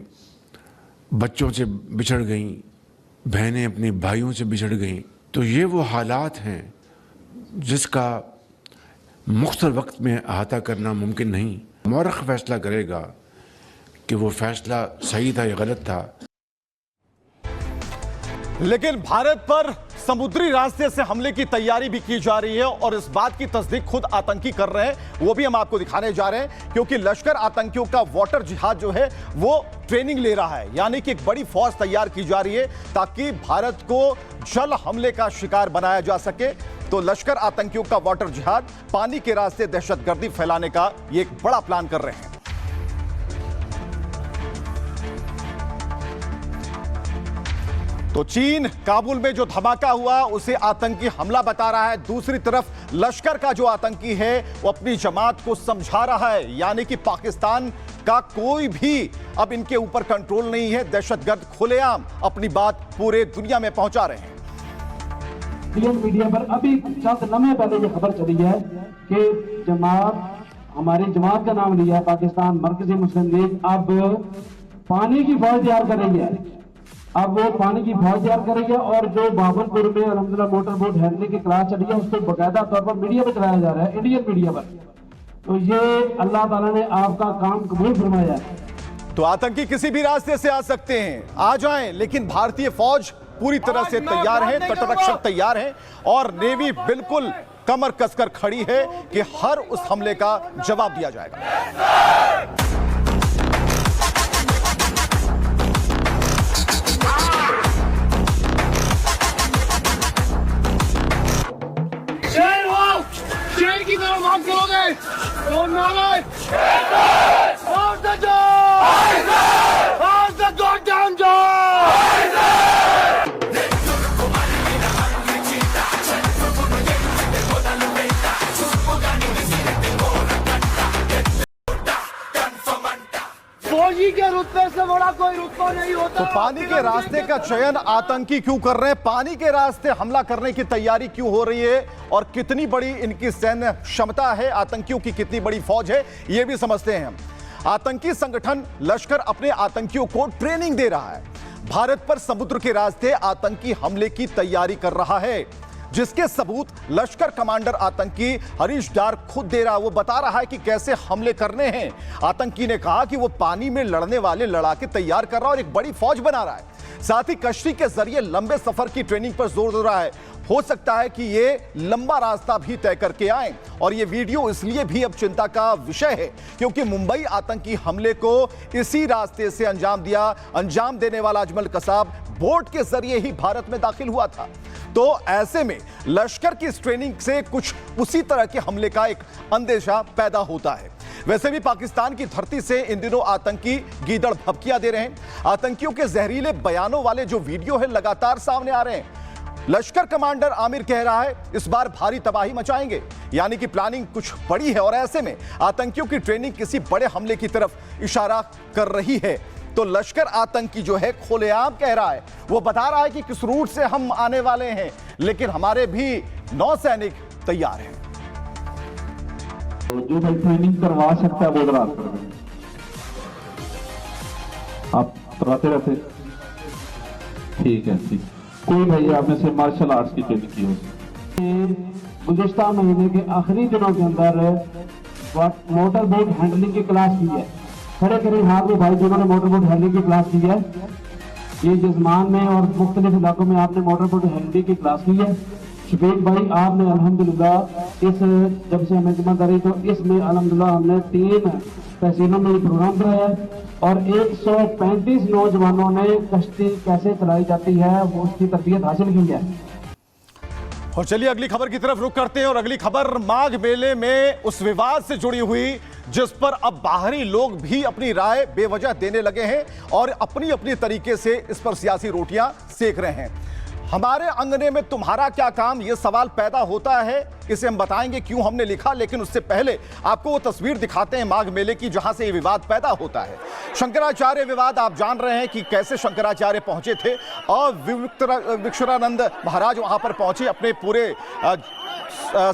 बच्चों से बिछड़ गईं, बहनें अपने भाइयों से बिछड़ गईं। तो ये वो हालात हैं जिसका मुख्तलिफ वक्त में अहाता करना मुमकिन नहीं। मौरख फैसला करेगा कि वो फैसला सही था या गलत था। लेकिन भारत पर समुद्री रास्ते से हमले की तैयारी भी की जा रही है और इस बात की तस्दीक खुद आतंकी कर रहे हैं। वो भी हम आपको दिखाने जा रहे हैं, क्योंकि लश्कर आतंकियों का वाटर जिहाद जो है वो ट्रेनिंग ले रहा है। यानी कि एक बड़ी फौज तैयार की जा रही है ताकि भारत को जल हमले का शिकार बनाया जा सके। तो लश्कर आतंकियों का वाटर जिहाद, पानी के रास्ते दहशतगर्दी फैलाने का ये एक बड़ा प्लान कर रहे हैं। तो चीन काबुल में जो धमाका हुआ उसे आतंकी हमला बता रहा है। दूसरी तरफ लश्कर का जो आतंकी है वो अपनी जमात को समझा रहा है, यानी कि पाकिस्तान का कोई भी अब इनके ऊपर कंट्रोल नहीं है। दहशतगर्द खुलेआम अपनी बात पूरे दुनिया में पहुंचा रहे हैं। इंडियन मीडिया पर अभी चंद लम्हे पहले ये खबर चली है कि जमात, हमारी जमात का नाम लिया पाकिस्तान मरकजी मुस्लिम लीग, अब पानी की फौज तैयार कर रही है। अब वो पानी की फौज तैयार कर रही है और जो बाबरपुर में अलहमदुलिल्लाह मोटर बोट हैंडलिंग की क्लास चली है उसको बाकायदा तौर पर मीडिया पर चलाया जा रहा है, इंडियन मीडिया पर। तो ये अल्लाह ताला ने आपका काम कबूल फरमाया है। तो आतंकी किसी भी रास्ते से आ सकते हैं, आ जाएं, लेकिन भारतीय फौज पूरी तरह से तैयार है, तटरक्षक तैयार है और नेवी बिल्कुल कमर कसकर खड़ी है कि हर उस हमले का जवाब दिया जाएगा। शेर की तरफ आप करोगे तो नारे फौजी के रुतबे से बड़ा कोई रुतबा नहीं होता। तो पानी के रास्ते का चयन आतंकी क्यों कर रहे हैं? पानी के रास्ते हमला करने की तैयारी क्यों हो रही है और कितनी बड़ी इनकी सैन्य क्षमता है, आतंकियों की कितनी बड़ी फौज है, यह भी समझते हैं हम। आतंकी संगठन लश्कर अपने आतंकियों को ट्रेनिंग दे रहा है। भारत पर समुद्र के रास्ते आतंकी हमले की तैयारी कर रहा है, जिसके सबूत लश्कर कमांडर आतंकी हरीश डार खुद दे रहा है। वो बता रहा है कि कैसे हमले करने हैं। आतंकी ने कहा कि वो पानी में लड़ने वाले लड़ाके तैयार कर रहा है और एक बड़ी फौज बना रहा है। साथ ही कश्ती के जरिए लंबे सफर की ट्रेनिंग पर जोर दे रहा है। हो सकता है कि ये लंबा रास्ता भी तय करके आए। और ये वीडियो इसलिए भी अब चिंता का विषय है क्योंकि मुंबई आतंकी हमले को इसी रास्ते से अंजाम देने वाला अजमल कसाब बोट के जरिए ही भारत में दाखिल हुआ था। तो ऐसे में लश्कर की इस ट्रेनिंग से कुछ उसी तरह के हमले का एक अंदेशा पैदा होता है। वैसे भी पाकिस्तान की धरती से इन दिनों आतंकी गीदड़ भभकियां दे रहे हैं। आतंकियों के जहरीले बयानों वाले जो वीडियो है लगातार सामने आ रहे हैं। लश्कर कमांडर आमिर कह रहा है इस बार भारी तबाही मचाएंगे, यानी कि प्लानिंग कुछ बड़ी है और ऐसे में आतंकियों की ट्रेनिंग किसी बड़े हमले की तरफ इशारा कर रही है। तो लश्कर आतंकी जो है खुलेआम कह रहा है, वो बता रहा है कि किस रूट से हम आने वाले हैं, लेकिन हमारे भी नौसैनिक तैयार हैं। जो भाई ट्रेनिंग करवा सकता है वो करा, आप कराते रहते, ठीक है, ठीक। कोई भाई आपने से मार्शल आर्ट्स की ट्रेनिंग की हो? गुज़िश्ता महीने के आखिरी दिनों के अंदर मोटर बोट हैंडलिंग की क्लास की है। खड़े करीब हाथ में भाई जिन्होंने मोटर बोट हैंडलिंग की क्लास की है, ये जजमान में और मुख्तलिफ इलाकों में आपने मोटर बोट हैंडलिंग की क्लास की है। शफीक भाई आपने अल्हम्दुलिल्लाह इस जब से हमें जिम्मेदारी तो इसमें अल्हम्दुलिल्लाह हमने 3 तहसीलों में प्रोग्राम कराया है और 135 नौजवानों ने कश्ती कैसे चलाई जाती है वो उसकी तरबियत हासिल की है। और चलिए अगली खबर की तरफ रुख करते हैं और अगली खबर माघ मेले में उस विवाद से जुड़ी हुई जिस पर अब बाहरी लोग भी अपनी राय बेवजह देने लगे हैं और अपनी अपनी तरीके से इस पर सियासी रोटियां सेक रहे हैं। हमारे अंगने में तुम्हारा क्या काम, यह सवाल पैदा होता है। इसे हम बताएंगे क्यों हमने लिखा, लेकिन उससे पहले आपको वो तस्वीर दिखाते हैं माघ मेले की जहां से ये विवाद पैदा होता है। शंकराचार्य विवाद आप जान रहे हैं कि कैसे शंकराचार्य पहुंचे थे और विक्षुरानंद महाराज वहां पर पहुंचे अपने पूरे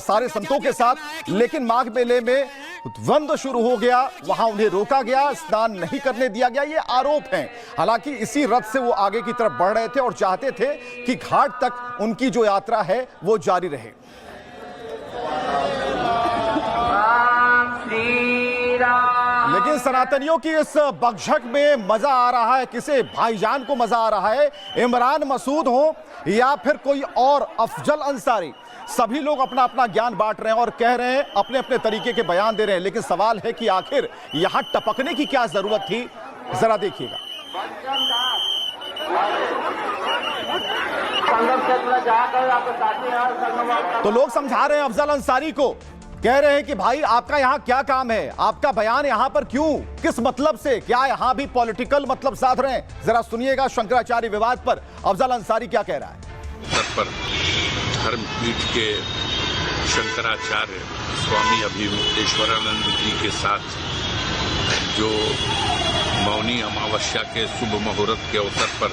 सारे संतों के साथ, लेकिन माघ मेले में द्वंद्व शुरू हो गया, वहां उन्हें रोका गया, स्नान नहीं करने दिया गया, ये आरोप हैं। हालांकि इसी रथ से वो आगे की तरफ बढ़ रहे थे और चाहते थे कि घाट तक उनकी जो यात्रा है वो जारी रहे। लेकिन सनातनियों की इस बकझक में मजा आ रहा है, किसे भाईजान को मजा आ रहा है, इमरान मसूद हो या फिर कोई और अफजल अंसारी, सभी लोग अपना अपना ज्ञान बांट रहे हैं और कह रहे हैं, अपने अपने तरीके के बयान दे रहे हैं। लेकिन सवाल है कि आखिर यहां टपकने की क्या जरूरत थी, जरा देखिएगा। तो लोग समझा रहे हैं अफजल अंसारी को, कह रहे हैं कि भाई आपका यहां क्या काम है, आपका बयान यहां पर क्यों, किस मतलब से, क्या यहां भी पॉलिटिकल मतलब साध रहे हैं? जरा सुनिएगा शंकराचार्य विवाद पर अफजल अंसारी क्या कह रहा है। पर धर्मपीठ के शंकराचार्य स्वामी अभिमुक्तेश्वरानंद जी के साथ जो मौनी अमावस्या के शुभ मुहूर्त के अवसर पर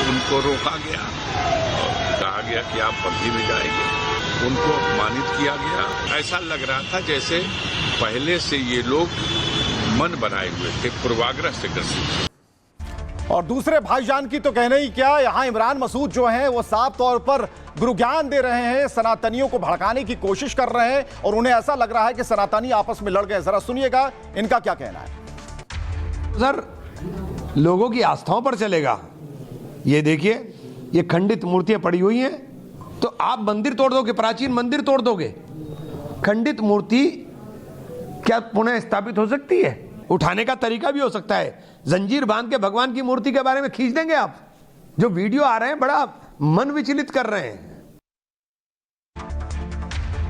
उनको रोका गया और कहा गया कि आप बंदी में जाएंगे, उनको अपमानित किया गया। ऐसा लग रहा था जैसे पहले से ये लोग मन बनाए हुए थे, पूर्वाग्रह से ग्रसित। और दूसरे भाईजान की तो कहना ही क्या, यहां इमरान मसूद जो हैं वो साफ तौर पर गुरु ज्ञान दे रहे हैं, सनातनियों को भड़काने की कोशिश कर रहे हैं और उन्हें ऐसा लग रहा है कि सनातनी आपस में लड़ गए। जरा सुनिएगा इनका क्या कहना है। सर, लोगों की आस्थाओं पर चलेगा। ये देखिए, ये खंडित मूर्तियां पड़ी हुई हैं, तो आप मंदिर तोड़ दोगे, प्राचीन मंदिर तोड़ दोगे, खंडित मूर्ति क्या पुनः स्थापित हो सकती है? उठाने का तरीका भी हो सकता है, जंजीर बांध के भगवान की मूर्ति के बारे में खींच देंगे आप। जो वीडियो आ रहे हैं बड़ा मन विचलित कर रहे हैं।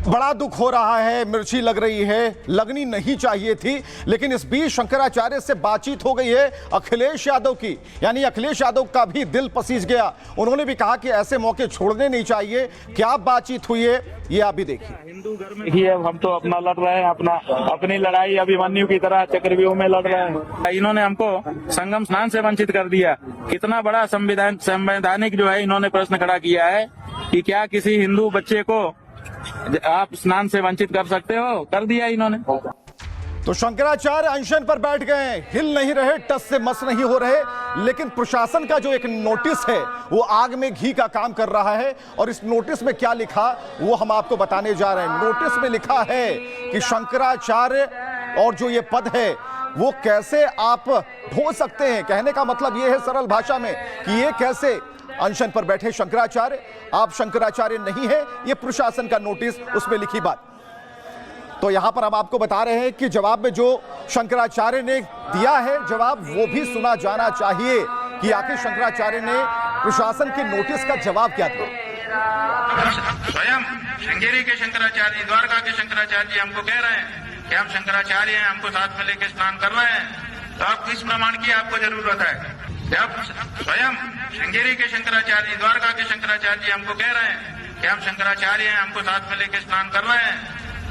बड़ा दुख हो रहा है, मिर्ची लग रही है, लगनी नहीं चाहिए थी, लेकिन इस बीच शंकराचार्य से बातचीत हो गई है अखिलेश यादव की, यानी अखिलेश यादव का भी दिल पसीज गया। उन्होंने भी कहा कि ऐसे मौके छोड़ने नहीं चाहिए। क्या बातचीत हुई है ये आप भी देखिए। हिंदू धर्म ही है, हम तो अपना लड़ रहे हैं, अपनी लड़ाई अभिमन्यु की तरह चक्रव्यूह में लड़ रहे हैं। इन्होंने हमको संगम स्नान से वंचित कर दिया। कितना बड़ा संवैधानिक जो है इन्होंने प्रश्न खड़ा किया है कि क्या किसी हिंदू बच्चे को आप स्नान से वंचित कर सकते हो? कर दिया इन्होंने। तो शंकराचार्य अनशन पर बैठ गए, हिल नहीं रहे, टस से मस नहीं हो रहे, लेकिन प्रशासन का जो एक नोटिस है वो आग में घी का काम कर रहा है। और इस नोटिस में क्या लिखा वो हम आपको बताने जा रहे हैं। नोटिस में लिखा है कि शंकराचार्य और जो ये पद है वो कैसे आप ढो सकते हैं। कहने का मतलब ये है सरल भाषा में कि ये कैसे अनशन पर बैठे शंकराचार्य, आप शंकराचार्य नहीं है, ये प्रशासन का नोटिस, उसमें लिखी बात। तो यहां पर हम आपको बता रहे हैं कि जवाब में जो शंकराचार्य ने दिया है जवाब, वो भी सुना जाना चाहिए कि आखिर शंकराचार्य ने प्रशासन के नोटिस का जवाब क्या दिया। स्वयं श्रृंगेरी के शंकराचार्य, द्वारका के शंकराचार्य जी हमको कह रहे हैं कि हम शंकराचार्य हैं, हमको साथ में लेके स्नान कर रहे हैं, तो आप किस प्रमाण की आपको जरूरत है? जब स्वयं श्रृंगेरी के शंकराचार्य, द्वारका के शंकराचार्य जी हमको कह रहे हैं कि हम शंकराचार्य हैं, हमको साथ में लेके स्नान कर रहे हैं,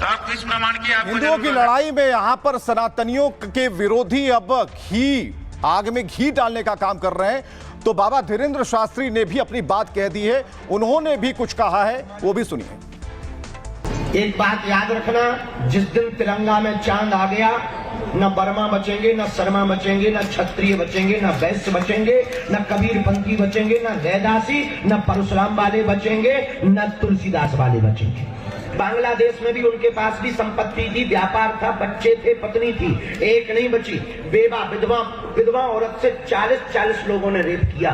तो आप किस प्रमाण की आपको हिंदुओं की लड़ाई में यहां पर सनातनियों के विरोधी अब आग में घी डालने का काम कर रहे हैं। तो बाबा धीरेन्द्र शास्त्री ने भी अपनी बात कह दी है, उन्होंने भी कुछ कहा है, वो भी सुनिए। एक बात याद रखना, जिस दिन तिरंगा में चांद आ गया, न बर्मा बचेंगे, न शर्मा बचेंगे, न क्षत्रिय बचेंगे, न वैश्य बचेंगे, न कबीरपंथी बचेंगे, न रैदासी, न परशुराम वाले बचेंगे, न तुलसीदास वाले बचेंगे। बांग्लादेश में भी उनके पास भी संपत्ति थी, व्यापार था, बच्चे थे, पत्नी थी, एक नहीं बची। विधवा औरत से 40 लोगों ने रेप किया।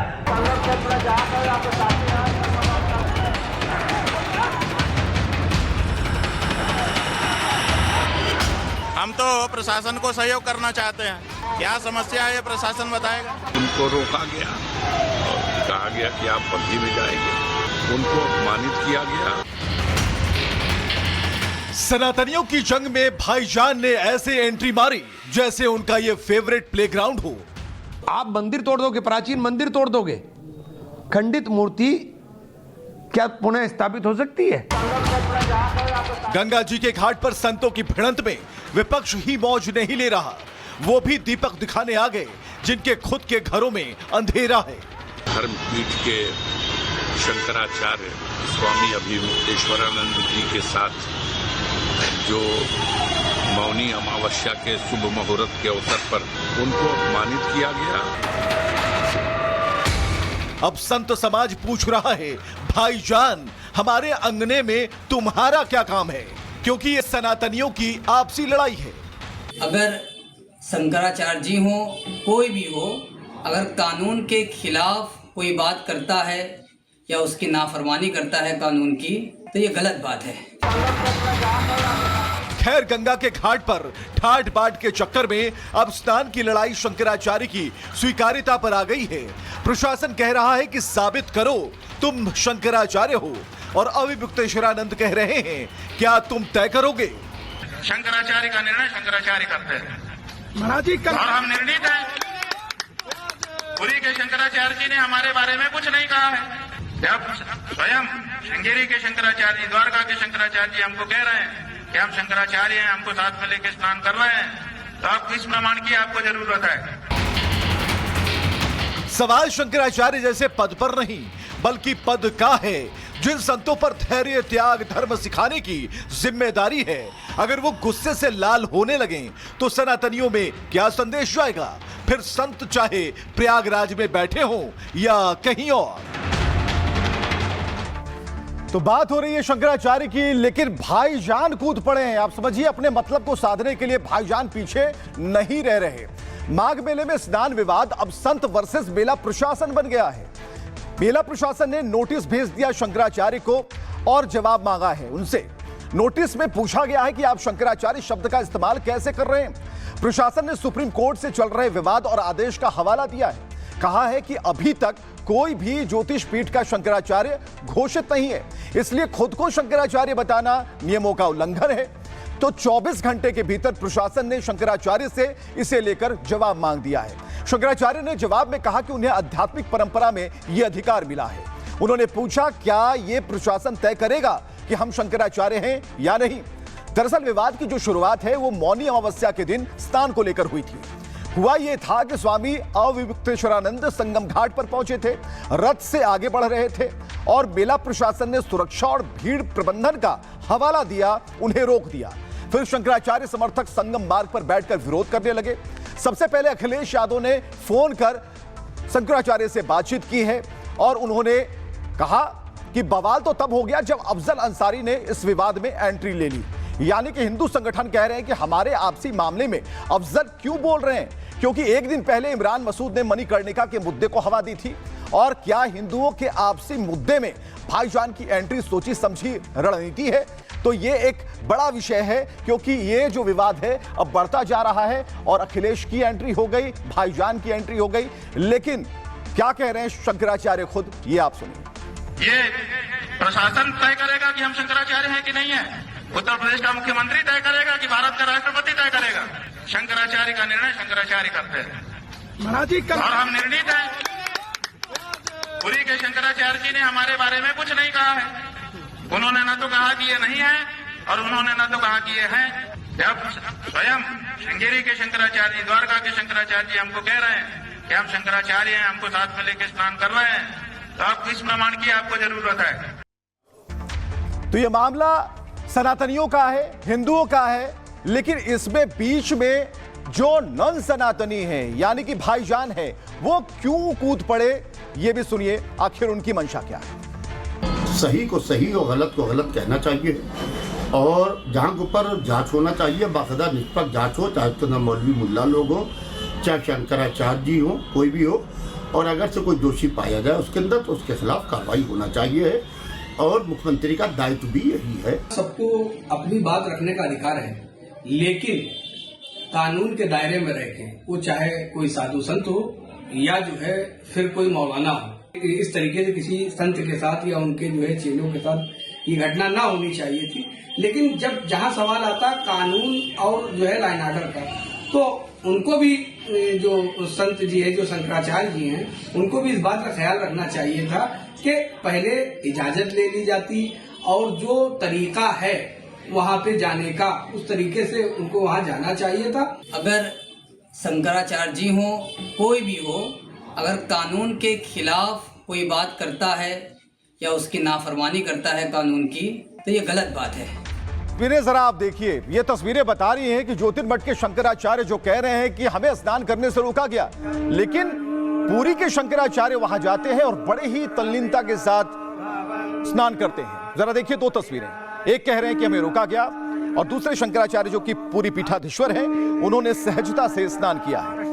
हम तो प्रशासन को सहयोग करना चाहते हैं। क्या समस्या है ये प्रशासन बताएगा। उनको रोका गया और कहा गया कि आप बंदी में जाएंगे, उनको अपमानित किया गया। सनातनियों की जंग में भाईजान ने ऐसे एंट्री मारी जैसे उनका ये फेवरेट प्लेग्राउंड हो। आप मंदिर तोड़ दोगे, प्राचीन मंदिर तोड़ दोगे, खंडित मूर्ति क्या पुनः स्थापित हो सकती है? गंगा जी के घाट पर संतों की भिड़ंत में विपक्ष ही मौज नहीं ले रहा, वो भी दीपक दिखाने आ गए जिनके खुद के घरों में अंधेरा है। धर्मपीठ के शंकराचार्य स्वामी अभिमुक्तेश्वरानंद जी के साथ जो मौनी अमावस्या के शुभ मुहूर्त के अवसर पर उनको अपमानित किया गया। अब संत समाज पूछ रहा है, भाईजान हमारे अंगने में तुम्हारा क्या काम है? क्योंकि ये सनातनियों की आपसी लड़ाई है। अगर शंकराचार्य जी हो, कोई भी हो, अगर कानून के खिलाफ कोई बात करता है या उसकी नाफरमानी करता है कानून की, तो ये गलत बात है। खैर, गंगा के घाट पर ठाट बाट के चक्कर में अब स्नान की लड़ाई शंकराचार्य की स्वीकार्यता पर आ गई है। प्रशासन कह रहा है कि साबित करो तुम शंकराचार्य हो, और अविमुक्तेश्वरानंद कह रहे हैं क्या तुम तय करोगे? शंकराचार्य का निर्णय शंकराचार्य करते हैं और हम निर्णित हैं। पुरी के शंकराचार्य जी ने हमारे बारे में कुछ नहीं कहा है। जब स्वयं श्रृंगेरी के शंकराचार्य, द्वारका के शंकराचार्य जी हमको कह रहे हैं कि हम शंकराचार्य हैं, हमको साथ में लेके स्नान कर रहे हैं, तो आप किस प्रमाण की आपको जरूरत है? सवाल शंकराचार्य जैसे पद पर नहीं, बल्कि पद का है जिन संतों पर धैर्य, त्याग, धर्म सिखाने की जिम्मेदारी है। अगर वो गुस्से से लाल होने लगे तो सनातनियों में क्या संदेश जाएगा? फिर संत चाहे प्रयागराज में बैठे हों या कहीं और। तो बात हो रही है शंकराचार्य की, लेकिन भाईजान कूद पड़े हैं। आप समझिए, अपने मतलब को साधने के लिए भाईजान पीछे नहीं रह रहे। माघ मेले में स्नान विवाद अब संत वर्सेस मेला प्रशासन बन गया है। मेला प्रशासन ने नोटिस भेज दिया शंकराचार्य को और जवाब मांगा है उनसे। नोटिस में पूछा गया है कि आप शंकराचार्य शब्द का इस्तेमाल कैसे कर रहे हैं। प्रशासन ने सुप्रीम कोर्ट से चल रहे विवाद और आदेश का हवाला दिया है। कहा है कि अभी तक कोई भी ज्योतिष पीठ का शंकराचार्य घोषित नहीं है, इसलिए खुद को शंकराचार्य बताना नियमों का उल्लंघन है। तो 24 घंटे के भीतर प्रशासन ने शंकराचार्य से इसे लेकर जवाब मांग दिया है। शंकराचार्य ने जवाब में कहा कि उन्हें आध्यात्मिक परंपरा में यह अधिकार मिला है। उन्होंने पूछा क्या यह प्रशासन तय करेगा कि हम शंकराचार्य हैं या नहीं। दरअसल विवाद की जो शुरुआत है वो मौनी अमावस्या के दिन स्नान को लेकर हुई थी। हुआ यह था कि स्वामी अविमुक्तेश्वरानंद संगम घाट पर पहुंचे थे, रथ से आगे बढ़ रहे थे और मेला प्रशासन ने सुरक्षा और भीड़ प्रबंधन का हवाला दिया, उन्हें रोक दिया। फिर शंकराचार्य समर्थक संगम मार्ग पर बैठकर विरोध करने लगे। सबसे पहले अखिलेश यादव ने फोन कर शंकराचार्य से बातचीत की है और उन्होंने कहा कि बवाल तो तब हो गया जब अफजल अंसारी ने इस विवाद में एंट्री ले ली। यानी कि हिंदू संगठन कह रहे हैं कि हमारे आपसी मामले में अफजल क्यों बोल रहे हैं, क्योंकि एक दिन पहले इमरान मसूद ने मणिकर्णिका के मुद्दे को हवा दी थी। और क्या हिंदुओं के आपसी मुद्दे में भाईजान की एंट्री सोची समझी रणनीति है? तो ये एक बड़ा विषय है, क्योंकि ये जो विवाद है अब बढ़ता जा रहा है और अखिलेश की एंट्री हो गई, भाईजान की एंट्री हो गई। लेकिन क्या कह रहे हैं शंकराचार्य खुद, ये आप सुनिए। ये प्रशासन तय करेगा कि हम शंकराचार्य हैं कि नहीं है। उत्तर प्रदेश का मुख्यमंत्री तय करेगा कि भारत का राष्ट्रपति तय करेगा। शंकराचार्य का निर्णय शंकराचार्य करते हैं और हम निर्णित हैं। पुरी के शंकराचार्य जी ने हमारे बारे में कुछ नहीं कहा है। उन्होंने न तो कहा कि ये नहीं है और उन्होंने न तो कहा कि ये है। जब स्वयं श्रृंगेरी के शंकराचार्य, द्वारका के शंकराचार्य जी हमको कह रहे हैं कि हम शंकराचार्य हैं, हमको साथ में लेके स्नान कर रहे हैं, तो आप किस प्रमाण की आपको जरूरत है? तो ये मामला सनातनियों का है, हिंदुओं का है, लेकिन इसमें बीच में जो नॉन सनातनी है यानी कि भाईजान है, वो क्यों कूद पड़े, ये भी सुनिए। आखिर उनकी मंशा क्या है। सही को सही और गलत को गलत कहना चाहिए और जहाँ के ऊपर जांच होना चाहिए, बाकायदा निष्पक्ष जांच हो, चाहे तो ना मौलवी मुल्ला लोग हो, चाहे शंकराचार्य जी हो, कोई भी हो, और अगर से कोई दोषी पाया जाए उसके अंदर तो उसके खिलाफ कार्रवाई होना चाहिए और मुख्यमंत्री का दायित्व भी यही है। सबको अपनी बात रखने का अधिकार है, लेकिन कानून के दायरे में रह के, वो चाहे कोई साधु संत हो या जो है फिर कोई मौलाना हो, इस तरीके से किसी संत के साथ या उनके जो है चेलों के साथ ये घटना ना होनी चाहिए थी। लेकिन जब जहां सवाल आता कानून और जो है लाइन आर्डर का, तो उनको भी जो संत जी है, जो शंकराचार्य जी हैं, उनको भी इस बात का ख्याल रखना चाहिए था कि पहले इजाजत ले ली जाती और जो तरीका है वहाँ पे जाने का, उस तरीके से उनको वहाँ जाना चाहिए था। अगर शंकराचार्य जी हो, कोई भी हो, अगर कानून के खिलाफ कोई बात करता है या उसकी नाफरमानी करता है कानून की, तो ये गलत बात है। तस्वीरें जरा आप देखिए, ये तस्वीरें बता रही हैं कि ज्योतिर्मठ के शंकराचार्य जो कह रहे हैं कि हमें स्नान करने से रोका गया, लेकिन पुरी के शंकराचार्य वहां जाते हैं और बड़े ही तल्लीनता के साथ स्नान करते हैं। जरा देखिए दो तस्वीरें, एक कह रहे हैं कि हमें रोका गया, और दूसरे शंकराचार्य जो कि पूरी पीठाधीश्वर हैं, उन्होंने सहजता से स्नान किया है।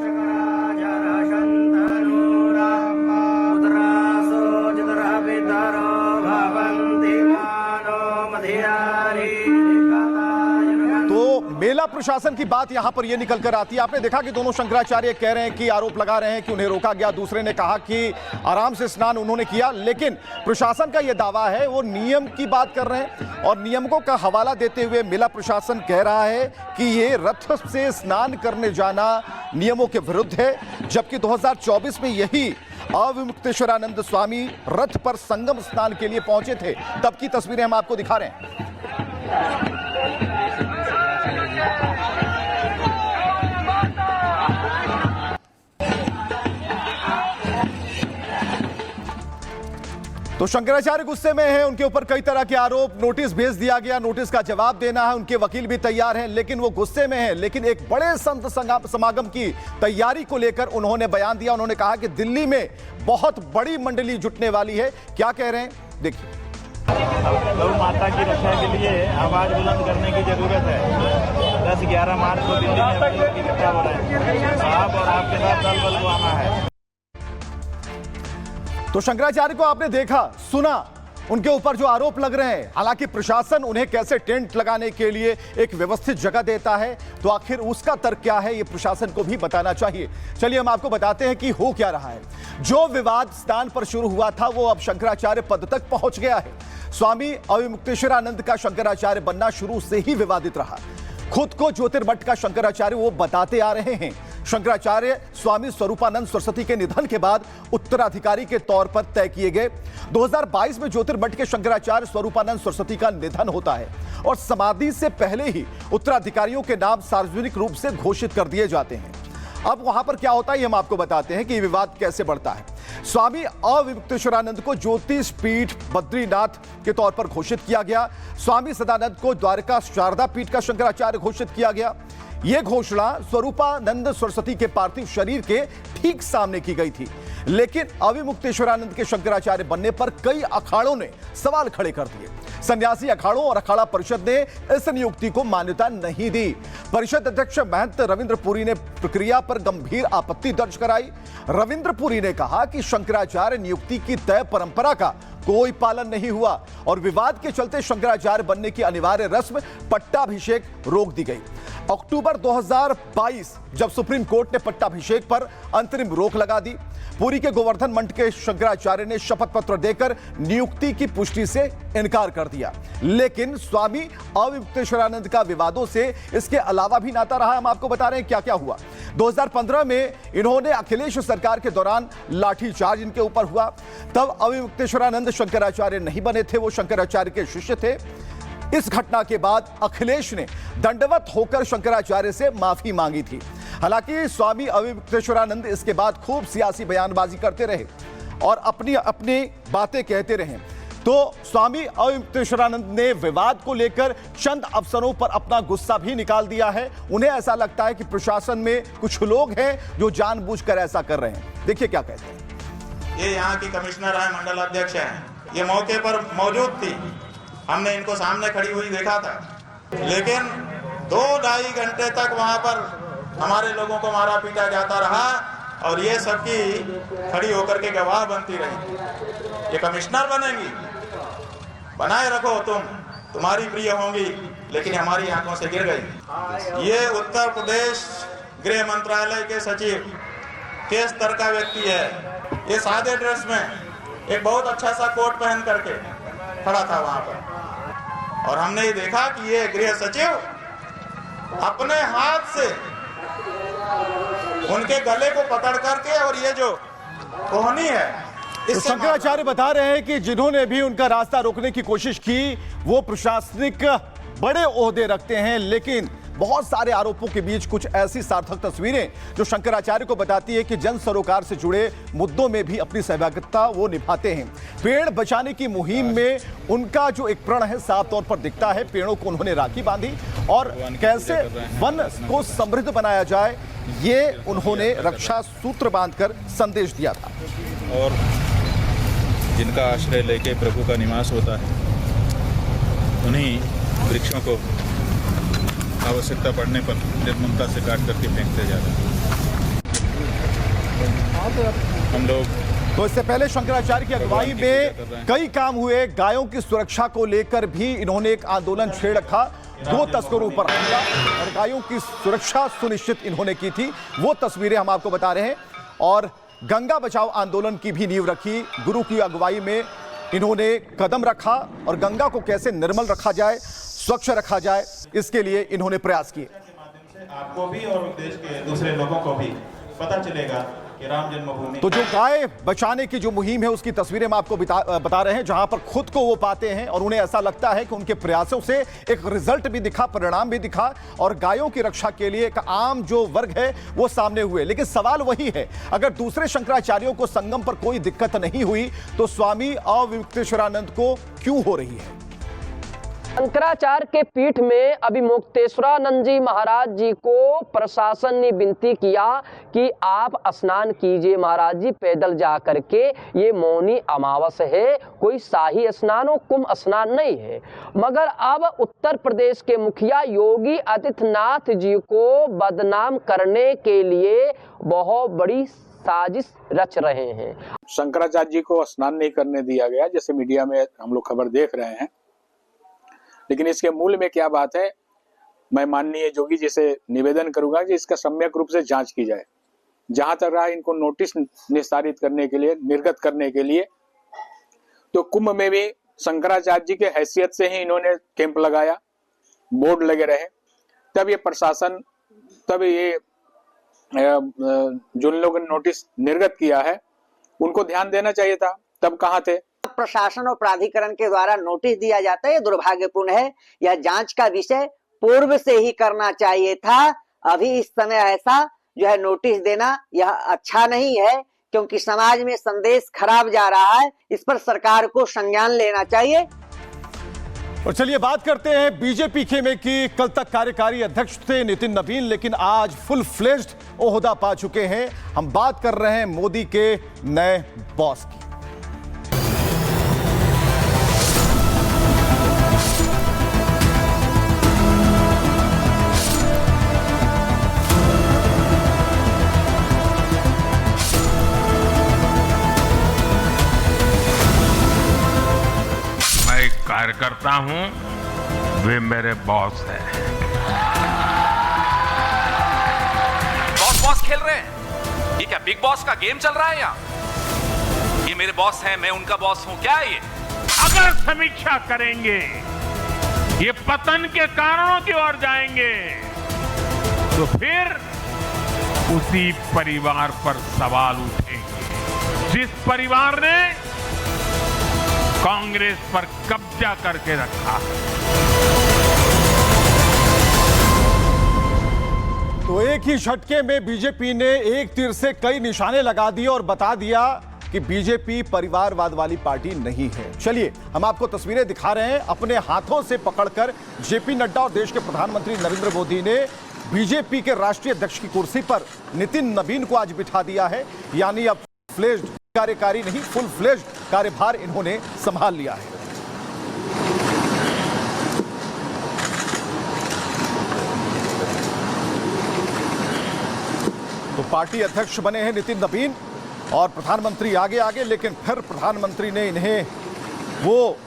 तो मेला प्रशासन की बात यहां पर यह निकल कर आती है। आपने देखा कि दोनों शंकराचार्य कह रहे हैं कि आरोप लगा रहे हैं कि उन्हें रोका गया, दूसरे ने कहा कि आराम से स्नान उन्होंने किया, लेकिन प्रशासन का यह दावा है, वो नियम की बात कर रहे हैं और नियमों का हवाला देते हुए मेला प्रशासन कह रहा है कि ये रथ से स्नान करने जाना नियमों के विरुद्ध है, जबकि 2024 में यही अविमुक्तेश्वरानंद स्वामी रथ पर संगम स्नान के लिए पहुंचे थे। तब की तस्वीरें हम आपको दिखा रहे हैं। तो शंकराचार्य गुस्से में हैं, उनके ऊपर कई तरह के आरोप, नोटिस भेज दिया गया, नोटिस का जवाब देना है, उनके वकील भी तैयार हैं, लेकिन वो गुस्से में हैं। लेकिन एक बड़े संत समागम की तैयारी को लेकर उन्होंने बयान दिया। उन्होंने कहा कि दिल्ली में बहुत बड़ी मंडली जुटने वाली है। क्या कह रहे हैं देखिए। गौ माता की रक्षा के लिए आवाज बुलंद करने की जरूरत है। 10-11 मार्च को दिल्ली में की रक्षा हो रहा है। आप और आपके साथ दल बल को आना है। तो शंकराचार्य को आपने देखा, सुना, उनके ऊपर जो आरोप लग रहे हैं। हालांकि प्रशासन उन्हें कैसे टेंट लगाने के लिए एक व्यवस्थित जगह देता है, तो आखिर उसका तर्क क्या है, ये प्रशासन को भी बताना चाहिए। चलिए हम आपको बताते हैं कि हो क्या रहा है। जो विवाद स्नान पर शुरू हुआ था, वो अब शंकराचार्य पद तक पहुंच गया है। स्वामी अविमुक्तेश्वरानंद का शंकराचार्य बनना शुरू से ही विवादित रहा। खुद को ज्योतिर्मठ का शंकराचार्य वो बताते आ रहे हैं। शंकराचार्य स्वामी स्वरूपानंद सरस्वती के निधन के बाद उत्तराधिकारी के तौर पर तय किए गए। 2022 में ज्योतिर्मठ के शंकराचार्य स्वरूपानंद सरस्वती का निधन होता है और समाधि से पहले ही उत्तराधिकारियों के नाम सार्वजनिक रूप से घोषित कर दिए जाते हैं। अब वहां पर क्या होता है, ये हम आपको बताते हैं कि विवाद कैसे बढ़ता है। स्वामी अविमुक्तेश्वरानंद को ज्योतिष पीठ बद्रीनाथ के तौर पर घोषित किया गया। स्वामी सदानंद को द्वारका शारदा पीठ का शंकराचार्य घोषित किया गया। यह घोषणा स्वरूपानंद सरस्वती के पार्थिव शरीर के ठीक सामने की गई थी, लेकिन अविमुक्तेश्वरानंद के शंकराचार्य बनने पर कई अखाड़ों ने सवाल खड़े कर दिए। सन्यासी अखाड़ों और अखाड़ा परिषद ने इस नियुक्ति को मान्यता नहीं दी। परिषद अध्यक्ष महंत रविंद्र पुरी ने प्रक्रिया पर गंभीर आपत्ति दर्ज कराई। रविंद्र पुरी ने कहा कि शंकराचार्य नियुक्ति की तय परंपरा का कोई पालन नहीं हुआ और विवाद के चलते शंकराचार्य बनने की अनिवार्य रस्म पट्टाभिषेक रोक दी गई। अक्टूबर 2022 जब सुप्रीम कोर्ट ने पट्टाभिषेक पर अंतरिम रोक लगा दी, पुरी के गोवर्धन मंठ के शंकराचार्य ने शपथ पत्र देकर नियुक्ति की पुष्टि से इनकार कर दिया। लेकिन स्वामी अविमुक्तेश्वरानंद का विवादों से इसके अलावा भी नाता रहा। हम आपको बता रहे हैं क्या क्या हुआ। 2015 में इन्होंने अखिलेश सरकार के दौरान लाठीचार्ज इनके ऊपर हुआ। तब अविमुक्तेश्वरानंद शंकराचार्य नहीं बने थे, वो शंकराचार्य के शिष्य थे। इस घटना के बाद अखिलेश ने दंडवत होकर शंकराचार्य से माफी मांगी थी। हालांकि स्वामी अविमुक्तेश्वरानंद इसके बाद खूब सियासी बयानबाजी करते रहे और अपनी बातें कहते रहे। तो स्वामी अविमुक्तेश्वरानंद ने विवाद को लेकर चंद अवसरों पर अपना गुस्सा भी निकाल दिया है। उन्हें ऐसा लगता है कि प्रशासन में कुछ लोग हैं जो जानबूझकर ऐसा कर रहे हैं। देखिए क्या कहते हैं। ये यहाँ की कमिश्नर है, मंडल अध्यक्ष है, ये मौके पर मौजूद थी। हमने इनको सामने खड़ी हुई देखा था, लेकिन 2-2.5 घंटे तक वहां पर हमारे लोगों को मारा पीटा जाता रहा और ये सबकी खड़ी होकर के गवाह बनती रही। ये कमिश्नर बनेंगी, बनाए रखो, तुम्हारी प्रिय होंगी, लेकिन हमारी आंखों से गिर गई। ये उत्तर प्रदेश गृह मंत्रालय के सचिव के स्तर का व्यक्ति है। ये सादे ड्रेस में एक बहुत अच्छा सा कोट पहन करके खड़ा था वहां पर, और हमने ये देखा कि ये गृह सचिव अपने हाथ से उनके गले को पकड़ करके, और ये जो कोहनी है, तो शंकराचार्य बता रहे हैं कि जिन्होंने भी उनका रास्ता रोकने की कोशिश की वो प्रशासनिक बड़े ओहदे रखते हैं, लेकिन बहुत सारे आरोपों के बीच कुछ ऐसी सार्थक तस्वीरें जो शंकराचार्य को बताती है कि जन सरोकार से जुड़े मुद्दों में भी अपनी सहभागिता वो निभाते हैं। पेड़ बचाने की मुहिम में उनका जो एक प्रण है साफ तौर पर दिखता है। पेड़ों को उन्होंने राखी बांधी और कैसे वन को समृद्ध बनाया जाए, ये उन्होंने रक्षा सूत्र बांधकर संदेश दिया था। और जिनका आश्रय लेके प्रभु का निवास होता है, उन्हीं वृक्षों को आवश्यकता पड़ने पर निर्ममता से काट करके फेंकते जा रहे हैं। हम लोग तो इससे पहले शंकराचार्य की अगुवाई में कई काम हुए। गायों की सुरक्षा को लेकर भी इन्होंने एक आंदोलन छेड़ रखा। 2 तस्करों पर हमला और गायों की सुरक्षा सुनिश्चित इन्होंने की थी, वो तस्वीरें हम आपको बता रहे हैं। और गंगा बचाओ आंदोलन की भी नींव रखी। गुरु की अगुवाई में इन्होंने कदम रखा और गंगा को कैसे निर्मल रखा जाए, स्वच्छ रखा जाए, इसके लिए इन्होंने प्रयास किए। आपको भी और देश के दूसरे लोगों को भी पता चलेगा कि राम जन्मभूमि। तो जो गाय बचाने की जो मुहिम है उसकी तस्वीरें हम आपको बता रहे हैं, जहां पर खुद को वो पाते हैं और उन्हें ऐसा लगता है कि उनके प्रयासों से एक रिजल्ट भी दिखा, परिणाम भी दिखा और गायों की रक्षा के लिए एक आम जो वर्ग है वो सामने हुए। लेकिन सवाल वही है, अगर दूसरे शंकराचार्यों को संगम पर कोई दिक्कत नहीं हुई तो स्वामी अविमुक्तेश्वरानंद को क्यों हो रही है? शंकराचार्य के पीठ में अभिमुक्तेश्वरानंद जी महाराज जी को प्रशासन ने विनती किया कि आप स्नान कीजिए महाराज जी, पैदल जा करके। ये मौनी अमावस है, कोई शाही स्नान और कुंभ स्नान नहीं है। मगर अब उत्तर प्रदेश के मुखिया योगी आदित्यनाथ जी को बदनाम करने के लिए बहुत बड़ी साजिश रच रहे हैं। शंकराचार्य जी को स्नान नहीं करने दिया गया, जैसे मीडिया में हम लोग खबर देख रहे हैं, लेकिन इसके मूल में क्या बात है, मैं माननीय जोगी जी से निवेदन करूंगा कि इसका सम्यक रूप से जांच की जाए। जहां तक रहा इनको नोटिस निस्तारित करने के लिए, निर्गत करने के लिए, तो कुंभ में भी शंकराचार्य जी के हैसियत से ही इन्होंने कैंप लगाया, बोर्ड लगे रहे, तब ये प्रशासन, तब ये जिन लोगों ने नोटिस निर्गत किया है उनको ध्यान देना चाहिए था, तब कहाँ थे? प्रशासन और प्राधिकरण के द्वारा नोटिस दिया जाता है, ये दुर्भाग्यपूर्ण है। यह जांच का विषय पूर्व से ही करना चाहिए था। अभी इस समय ऐसा जो है नोटिस देना यह अच्छा नहीं है, क्योंकि समाज में संदेश खराब जा रहा है। इस पर सरकार को संज्ञान लेना चाहिए। और चलिए बात करते हैं बीजेपी खेमे की। कल तक कार्यकारी अध्यक्ष थे नितिन नवीन, लेकिन आज फुल फ्लेज्ड ओहदा पा चुके हैं। हम बात कर रहे हैं मोदी के नए बॉस की। कार्यकर्ता हूं, वे मेरे बॉस हैं। बॉस खेल रहे हैं? ये क्या बिग बॉस का गेम चल रहा है यहाँ? ये मेरे बॉस हैं, मैं उनका बॉस हूं, क्या है ये? अगर समीक्षा करेंगे, ये पतन के कारणों की ओर जाएंगे, तो फिर उसी परिवार पर सवाल उठेंगे जिस परिवार ने कांग्रेस पर कब्जा करके रखा है। तो एक ही झटके में बीजेपी ने एक तीर से कई निशाने लगा दिए और बता दिया कि बीजेपी परिवारवाद वाली पार्टी नहीं है। चलिए हम आपको तस्वीरें दिखा रहे हैं। अपने हाथों से पकड़कर जेपी नड्डा और देश के प्रधानमंत्री नरेंद्र मोदी ने बीजेपी के राष्ट्रीय अध्यक्ष की कुर्सी पर नितिन नवीन को आज बिठा दिया है। यानी अब फ्लेज्ड कार्यकारी नहीं, फुल फ्लेज्ड कार्यभार इन्होंने संभाल लिया है। तो पार्टी अध्यक्ष बने हैं नितिन नवीन और प्रधानमंत्री आगे आगे, लेकिन फिर प्रधानमंत्री ने इन्हें वो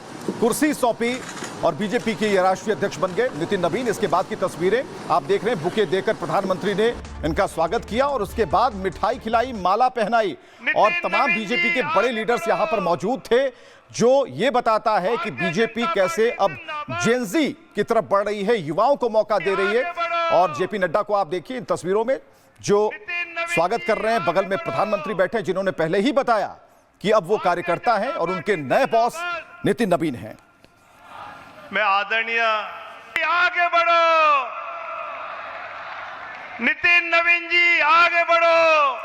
कुर्सी सौंपी और बीजेपी के ये राष्ट्रीय अध्यक्ष बन गए नितिन नवीन। इसके बाद की तस्वीरें आप देख रहे हैं। बुके देकर प्रधानमंत्री ने इनका स्वागत किया और उसके बाद मिठाई खिलाई, माला पहनाई और तमाम बीजेपी के बड़े लीडर्स यहां पर मौजूद थे, जो ये बताता है कि बीजेपी कैसे अब जेनजी की तरफ बढ़ रही है, युवाओं को मौका दे रही है। और जेपी नड्डा को आप देखिए इन तस्वीरों में जो स्वागत कर रहे हैं। बगल में प्रधानमंत्री बैठे, जिन्होंने पहले ही बताया कि अब वो कार्यकर्ता हैं और उनके नए बॉस नितिन नवीन हैं। मैं आदरणीय, आगे बढ़ो नितिन नवीन जी, आगे बढ़ो।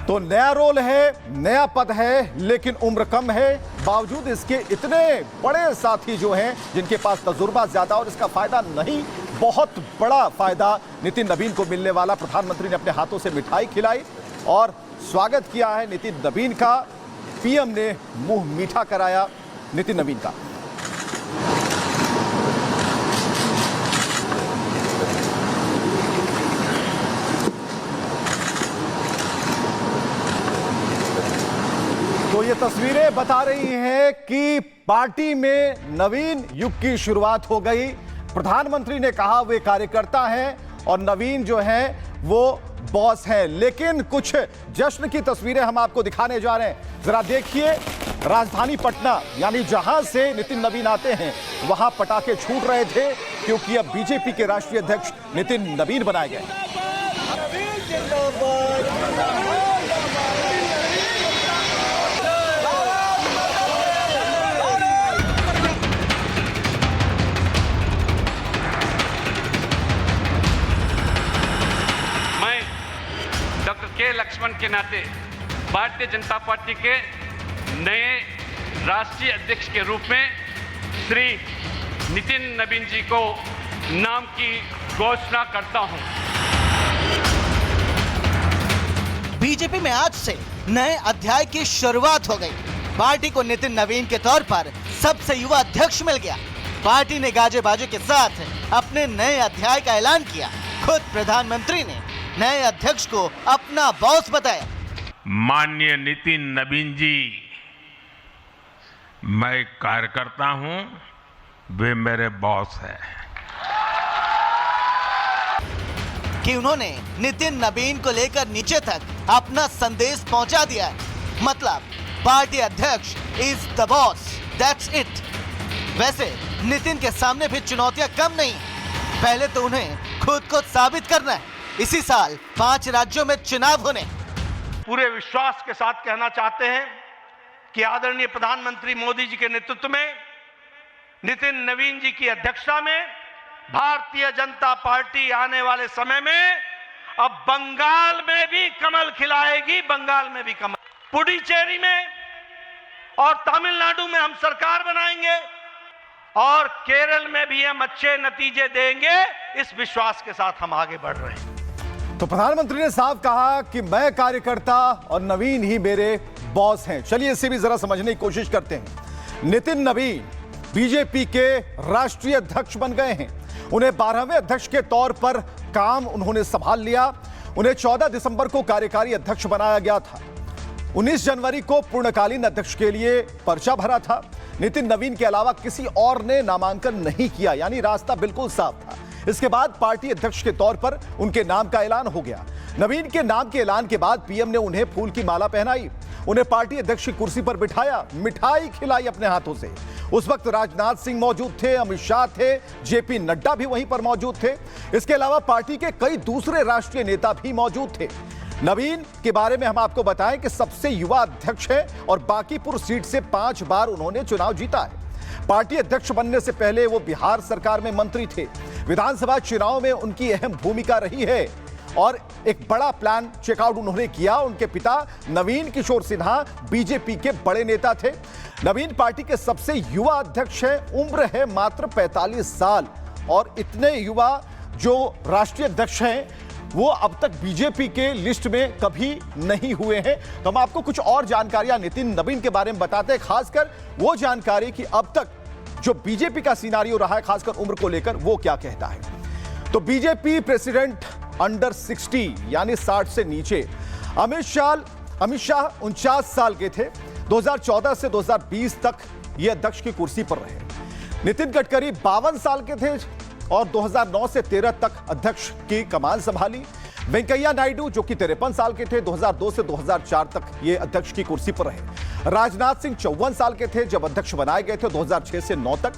तो नया रोल है, नया पद है, लेकिन उम्र कम है। बावजूद इसके इतने बड़े साथी जो हैं जिनके पास तजुर्बा ज्यादा और इसका फायदा नहीं, बहुत बड़ा फायदा नितिन नवीन को मिलने वाला। प्रधानमंत्री ने अपने हाथों से मिठाई खिलाई और स्वागत किया है नितिन नवीन का। पीएम ने मुंह मीठा कराया नितिन नवीन का। तो ये तस्वीरें बता रही हैं कि पार्टी में नवीन युग की शुरुआत हो गई। प्रधानमंत्री ने कहा वे कार्यकर्ता हैं और नवीन जो है वो बॉस है। लेकिन कुछ जश्न की तस्वीरें हम आपको दिखाने जा रहे हैं। जरा देखिए, राजधानी पटना यानी जहां से नितिन नवीन आते हैं वहां पटाखे छूट रहे थे, क्योंकि अब बीजेपी के राष्ट्रीय अध्यक्ष नितिन नवीन बनाए गए। डॉक्टर के लक्ष्मण के नाते भारतीय जनता पार्टी के नए राष्ट्रीय अध्यक्ष के रूप में श्री नितिन नवीन जी को नाम की घोषणा करता हूं। बीजेपी में आज से नए अध्याय की शुरुआत हो गई। पार्टी को नितिन नवीन के तौर पर सबसे युवा अध्यक्ष मिल गया। पार्टी ने गाजे बाजे के साथ अपने नए अध्याय का ऐलान किया। खुद प्रधानमंत्री ने नए अध्यक्ष को अपना बॉस बताया। माननीय नितिन नवीन जी, मैं कार्यकर्ता हूं, वे मेरे बॉस हैं। कि उन्होंने नितिन नवीन को लेकर नीचे तक अपना संदेश पहुंचा दिया है। मतलब पार्टी अध्यक्ष is the boss, that's it. वैसे नितिन के सामने भी चुनौतियां कम नहीं। पहले तो उन्हें खुद को साबित करना है। इसी साल 5 राज्यों में चुनाव होने। पूरे विश्वास के साथ कहना चाहते हैं कि आदरणीय प्रधानमंत्री मोदी जी के नेतृत्व में नितिन नवीन जी की अध्यक्षता में भारतीय जनता पार्टी आने वाले समय में अब बंगाल में भी कमल खिलाएगी। बंगाल में भी कमल, पुडुचेरी में और तमिलनाडु में हम सरकार बनाएंगे और केरल में भी हम अच्छे नतीजे देंगे। इस विश्वास के साथ हम आगे बढ़ रहे हैं। तो प्रधानमंत्री ने साफ कहा कि मैं कार्यकर्ता और नवीन ही मेरे बॉस हैं। चलिए इसे भी जरा समझने की कोशिश करते हैं। नितिन नवीन बीजेपी के राष्ट्रीय अध्यक्ष बन गए हैं। उन्हें 12वें अध्यक्ष के तौर पर काम उन्होंने संभाल लिया। उन्हें 14 दिसंबर को कार्यकारी अध्यक्ष बनाया गया था। 19 जनवरी को पूर्णकालीन अध्यक्ष के लिए पर्चा भरा था। नितिन नवीन के अलावा किसी और ने नामांकन नहीं किया, यानी रास्ता बिल्कुल साफ था। इसके बाद पार्टी अध्यक्ष के तौर पर उनके नाम का ऐलान हो गया। नवीन के नाम के ऐलान के बाद पीएम ने उन्हें फूल की माला पहनाई, उन्हें पार्टी अध्यक्ष की कुर्सी पर बिठाया, मिठाई खिलाई अपने हाथों से। उस वक्त राजनाथ सिंह मौजूद थे, अमित शाह थे, जेपी नड्डा भी वहीं पर मौजूद थे। इसके अलावा पार्टी के कई दूसरे राष्ट्रीय नेता भी मौजूद थे। नवीन के बारे में हम आपको बताएं कि सबसे युवा अध्यक्ष है और बांकीपुर सीट से 5 बार उन्होंने चुनाव जीता है। पार्टी अध्यक्ष बनने से पहले वो बिहार सरकार में मंत्री थे। विधानसभा चुनाव में उनकी अहम भूमिका रही है और एक बड़ा प्लान चेकआउट उन्होंने किया। उनके पिता नवीन किशोर सिन्हा बीजेपी के बड़े नेता थे। नवीन पार्टी के सबसे युवा अध्यक्ष हैं। उम्र है मात्र 45 साल और इतने युवा जो राष्ट्रीय अध्यक्ष हैं वो अब तक बीजेपी के लिस्ट में कभी नहीं हुए हैं। तो हम आपको कुछ और जानकारियां नितिन नवीन के बारे में बताते हैं, खासकर वो जानकारी कि अब तक जो बीजेपी का सिनारियो रहा है खासकर उम्र को लेकर वो क्या कहता है। तो बीजेपी प्रेसिडेंट अंडर 60 यानी 60 से नीचे। अमित शाह 49 साल के थे। 2014 से 2020 तक ये अध्यक्ष की कुर्सी पर रहे। नितिन गडकरी 52 साल के थे और 2009 से 13 तक अध्यक्ष की कमान संभाली। वेंकैया नायडू जो कि 53 साल के थे, 2002 से 2004 तक ये अध्यक्ष की कुर्सी पर रहे। राजनाथ सिंह 54 साल के थे जब अध्यक्ष बनाए गए थे, 2006 से 9 तक।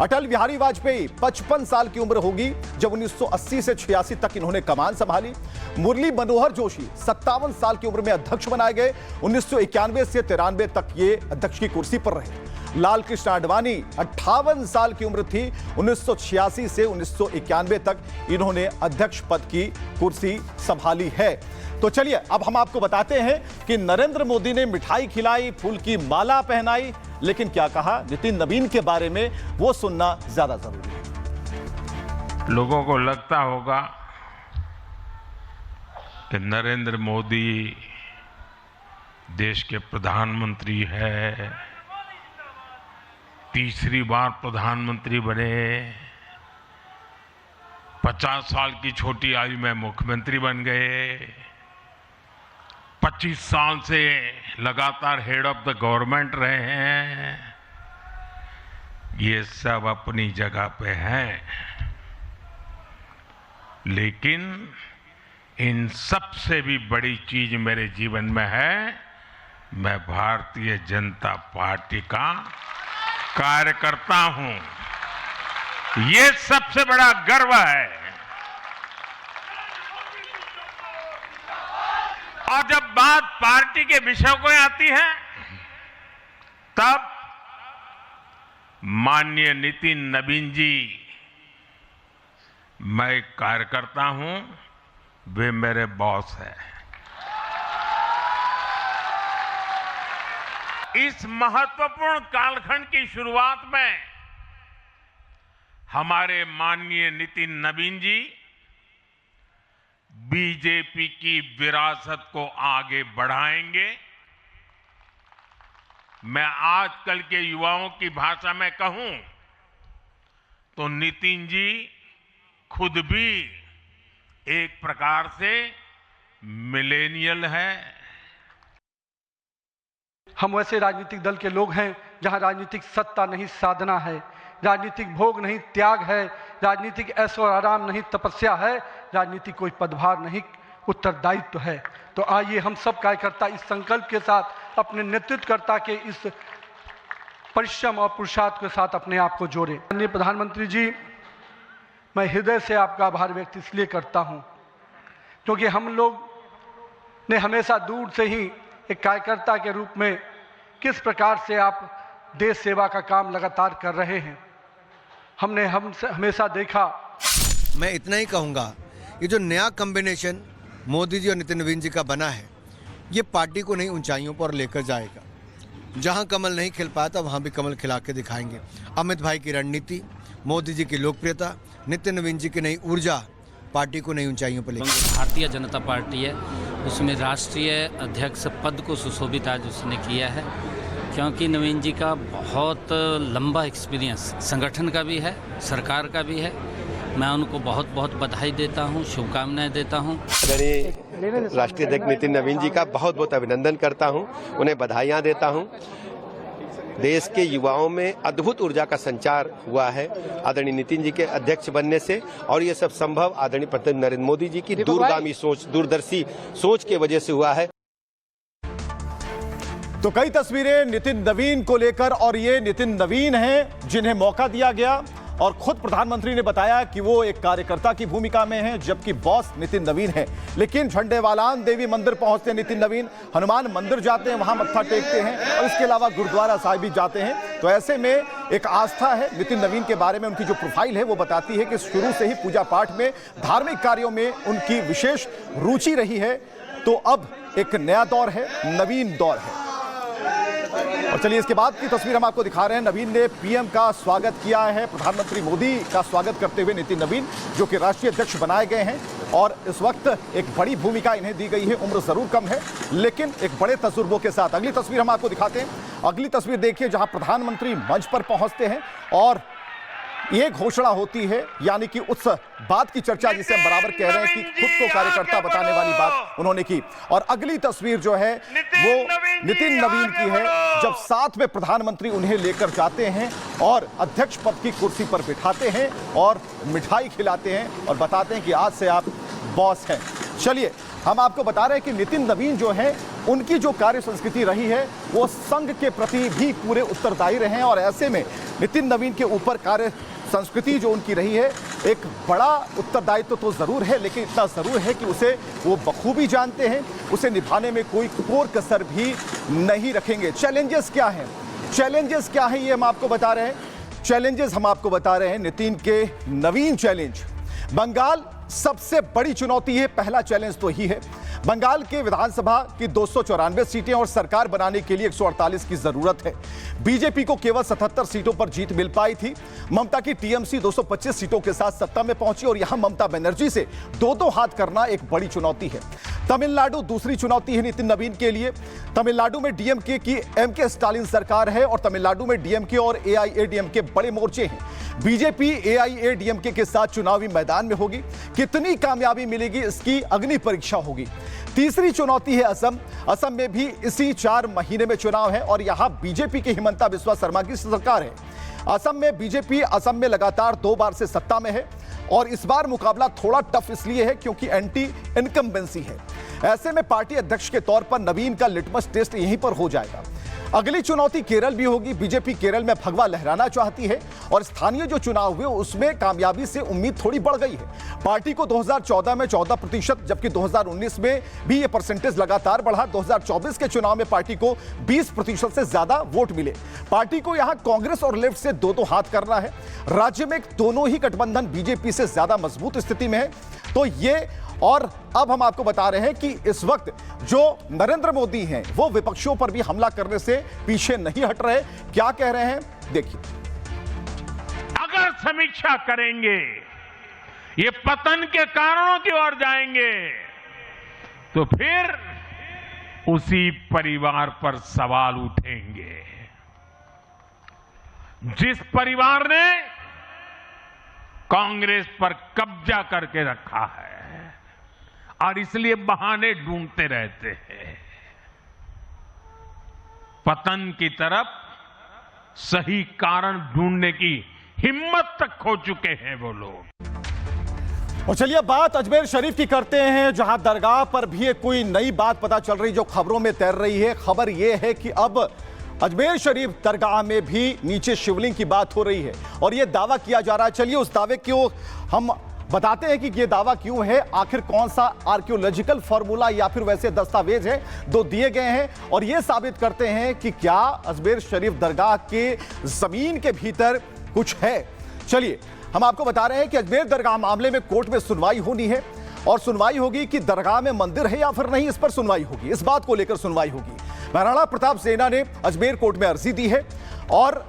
अटल बिहारी वाजपेयी 55 साल की उम्र होगी जब 1980 से 86 तक इन्होंने कमान संभाली। मुरली मनोहर जोशी 57 साल की उम्र में अध्यक्ष बनाए गए। 1991 से 93 तक ये अध्यक्ष की कुर्सी पर रहे। लाल कृष्ण आडवाणी 58 साल की उम्र थी। 1986 से 1991 तक इन्होंने अध्यक्ष पद की कुर्सी संभाली है। तो चलिए अब हम आपको बताते हैं कि नरेंद्र मोदी ने मिठाई खिलाई, फूल की माला पहनाई, लेकिन क्या कहा नितिन नवीन के बारे में वो सुनना ज्यादा जरूरी है। लोगों को लगता होगा कि नरेंद्र मोदी देश के प्रधानमंत्री है, तीसरी बार प्रधानमंत्री बने, 50 साल की छोटी आयु में मुख्यमंत्री बन गए, 25 साल से लगातार हेड ऑफ द गवर्नमेंट रहे हैं, ये सब अपनी जगह पे हैं, लेकिन इन सबसे भी बड़ी चीज मेरे जीवन में है, मैं भारतीय जनता पार्टी का कार्यकर्ता हूं। ये सबसे बड़ा गर्व है। और जब बात पार्टी के विषयों को आती है, तब माननीय नितिन नवीन जी, मैं एक कार्यकर्ता हूं, वे मेरे बॉस हैं। इस महत्वपूर्ण कालखंड की शुरुआत में हमारे माननीय नितिन नवीन जी बीजेपी की विरासत को आगे बढ़ाएंगे। मैं आजकल के युवाओं की भाषा में कहूं तो नितिन जी खुद भी एक प्रकार से मिलेनियल है। हम वैसे राजनीतिक दल के लोग हैं जहां राजनीतिक सत्ता नहीं साधना है, राजनीतिक भोग नहीं त्याग है, राजनीतिक ऐशो आराम नहीं तपस्या है, राजनीतिक कोई पदभार नहीं उत्तरदायित्व है। तो आइए हम सब कार्यकर्ता इस संकल्प के साथ अपने नेतृत्वकर्ता के इस परिश्रम और पुरुषार्थ के साथ अपने आप को जोड़ें। माननीय प्रधानमंत्री जी, मैं हृदय से आपका आभार व्यक्त इसलिए करता हूं क्योंकि हम लोग ने हमेशा दूर से ही एक कार्यकर्ता के रूप में किस प्रकार से आप देश सेवा का काम लगातार कर रहे हैं, हमने हमेशा देखा। मैं इतना ही कहूँगा, ये जो नया कॉम्बिनेशन मोदी जी और नितिन नवीन जी का बना है, ये पार्टी को नई ऊंचाइयों पर लेकर जाएगा। जहाँ कमल नहीं खिल पाया था वहाँ भी कमल खिला के दिखाएंगे। अमित भाई की रणनीति, मोदी जी की लोकप्रियता, नितिन नवीन जी की नई ऊर्जा पार्टी को नई ऊंचाइयों पर लेकर। भारतीय जनता पार्टी है, उसमें राष्ट्रीय अध्यक्ष पद को सुशोभित आज उसने किया है, क्योंकि नवीन जी का बहुत लंबा एक्सपीरियंस संगठन का भी है, सरकार का भी है। मैं उनको बहुत बहुत बधाई देता हूं, शुभकामनाएं देता हूं। राष्ट्रीय अध्यक्ष नितिन नवीन जी का बहुत बहुत अभिनंदन करता हूं, उन्हें बधाइयां देता हूं। देश के युवाओं में अद्भुत ऊर्जा का संचार हुआ है आदरणीय नितिन जी के अध्यक्ष बनने से, और ये सब संभव आदरणीय प्रधानमंत्री नरेंद्र मोदी जी की दूरगामी सोच, दूरदर्शी सोच के वजह से हुआ है। तो कई तस्वीरें नितिन नवीन को लेकर, और ये नितिन नवीन हैं जिन्हें मौका दिया गया, और खुद प्रधानमंत्री ने बताया कि वो एक कार्यकर्ता की भूमिका में हैं, जबकि बॉस नितिन नवीन है। लेकिन झंडेवालान देवी मंदिर पहुंचते हैं नितिन नवीन, हनुमान मंदिर जाते हैं, वहां मत्था टेकते हैं, और इसके अलावा गुरुद्वारा साहिब भी जाते हैं। तो ऐसे में एक आस्था है नितिन नवीन के बारे में। उनकी जो प्रोफाइल है वो बताती है कि शुरू से ही पूजा पाठ में, धार्मिक कार्यों में उनकी विशेष रुचि रही है। तो अब एक नया दौर है, नवीन दौर है। और चलिए इसके बाद की तस्वीर हम आपको दिखा रहे हैं। नवीन ने पीएम का स्वागत किया है, प्रधानमंत्री मोदी का स्वागत करते हुए नितिन नवीन, जो कि राष्ट्रीय अध्यक्ष बनाए गए हैं, और इस वक्त एक बड़ी भूमिका इन्हें दी गई है। उम्र जरूर कम है, लेकिन एक बड़े तजुर्बों के साथ। अगली तस्वीर हम आपको दिखाते हैं। अगली तस्वीर देखिए, जहां प्रधानमंत्री मंच पर पहुंचते हैं और ये घोषणा होती है, यानी कि उस बात की चर्चा जिसे हम बराबर कह रहे हैं कि खुद को कार्यकर्ता बताने वाली बात उन्होंने की। और अगली तस्वीर जो है वो नितिन नवीन की है, जब साथ में प्रधानमंत्री उन्हें लेकर जाते हैं और अध्यक्ष पद की कुर्सी पर बिठाते हैं और मिठाई खिलाते हैं और बताते हैं कि आज से आप बॉस हैं। चलिए हम आपको बता रहे हैं कि नितिन नवीन जो है, उनकी जो कार्य संस्कृति रही है वो संघ के प्रति भी पूरे उत्तरदायी रहे हैं। और ऐसे में नितिन नवीन के ऊपर कार्य संस्कृति जो उनकी रही है, एक बड़ा उत्तरदायित्व तो जरूर है, लेकिन इतना जरूर है कि उसे वो बखूबी जानते हैं, उसे निभाने में कोई कोर कसर भी नहीं रखेंगे। चैलेंजेस क्या हैं? चैलेंजेस क्या हैं ये हम आपको बता रहे हैं। चैलेंजेस हम आपको बता रहे हैं, नितिन के नवीन चैलेंज। बंगाल सबसे बड़ी चुनौती है, पहला चैलेंज तो ही है। बंगाल के विधानसभा की 294 सीटें और सरकार बनाने के लिए 148 की जरूरत है। बीजेपी को केवल 77 सीटों पर जीत मिल पाई थी। ममता की टीएमसी 225 सीटों के साथ सत्ता में पहुंची, और यहां ममता बनर्जी से दो हाथ करना एक बड़ी चुनौती है। तमिलनाडु दूसरी चुनौती है नितिन नवीन के लिए। तमिलनाडु में डीएमके की एमके स्टालिन सरकार है, और तमिलनाडु में डीएमके और एआईएडीएमके बड़े मोर्चे हैं। बीजेपी एआईएडीएमके के साथ चुनावी मैदान में होगी। कितनी कामयाबी मिलेगी, इसकी अग्नि परीक्षा होगी। तीसरी चुनौती है असम। असम में भी इसी 4 महीने में चुनाव है और यहां बीजेपी के हिमंता बिस्वा शर्मा की सरकार है। असम में बीजेपी असम में लगातार 2 बार से सत्ता में है और इस बार मुकाबला थोड़ा टफ इसलिए है क्योंकि एंटी इनकम्बेंसी है। ऐसे में पार्टी अध्यक्ष के तौर पर नवीन का लिटमस टेस्ट यहीं पर हो जाएगा। अगली चुनौती केरल भी होगी। बीजेपी केरल में भगवा लहराना चाहती है और स्थानीय जो चुनाव हुए उसमें कामयाबी से उम्मीद थोड़ी बढ़ गई है। पार्टी को 2014 में 14%, जबकि 2019 में भी ये परसेंटेज लगातार बढ़ा। 2024 के चुनाव में पार्टी को 20% से ज्यादा वोट मिले। पार्टी को यहां कांग्रेस और लेफ्ट से दो हाथ करना है। राज्य में दोनों ही गठबंधन बीजेपी से ज्यादा मजबूत स्थिति में है। तो ये, और अब हम आपको बता रहे हैं कि इस वक्त जो नरेंद्र मोदी हैं वो विपक्षों पर भी हमला करने से पीछे नहीं हट रहे। क्या कह रहे हैं, देखिए। अगर समीक्षा करेंगे, ये पतन के कारणों की ओर जाएंगे, तो फिर उसी परिवार पर सवाल उठेंगे। जिस परिवार ने कांग्रेस पर कब्जा करके रखा है और इसलिए बहाने ढूंढते रहते हैं। पतन की तरफ सही कारण ढूंढने की हिम्मत तक खो चुके हैं वो लोग। और चलिए बात अजमेर शरीफ की करते हैं, जहां दरगाह पर भी एक कोई नई बात पता चल रही जो खबरों में तैर रही है। खबर यह है कि अब अजमेर शरीफ दरगाह में भी नीचे शिवलिंग की बात हो रही है और यह दावा किया जा रहा है। चलिए उस दावे को हम बताते हैं कि यह दावा क्यों है, आखिर कौन सा आर्कियोलॉजिकल फॉर्मूला या फिर वैसे दस्तावेज है दो दिए गए हैं और यह साबित करते हैं कि क्या अजमेर शरीफ दरगाह के जमीन के भीतर कुछ है। चलिए हम आपको बता रहे हैं कि अजमेर दरगाह मामले में कोर्ट में सुनवाई होनी है और सुनवाई होगी कि दरगाह में मंदिर है या फिर नहीं, इस पर सुनवाई होगी। इस बात को लेकर सुनवाई होगी। महाराणा प्रताप सेना ने अजमेर कोर्ट में अर्जी दी है और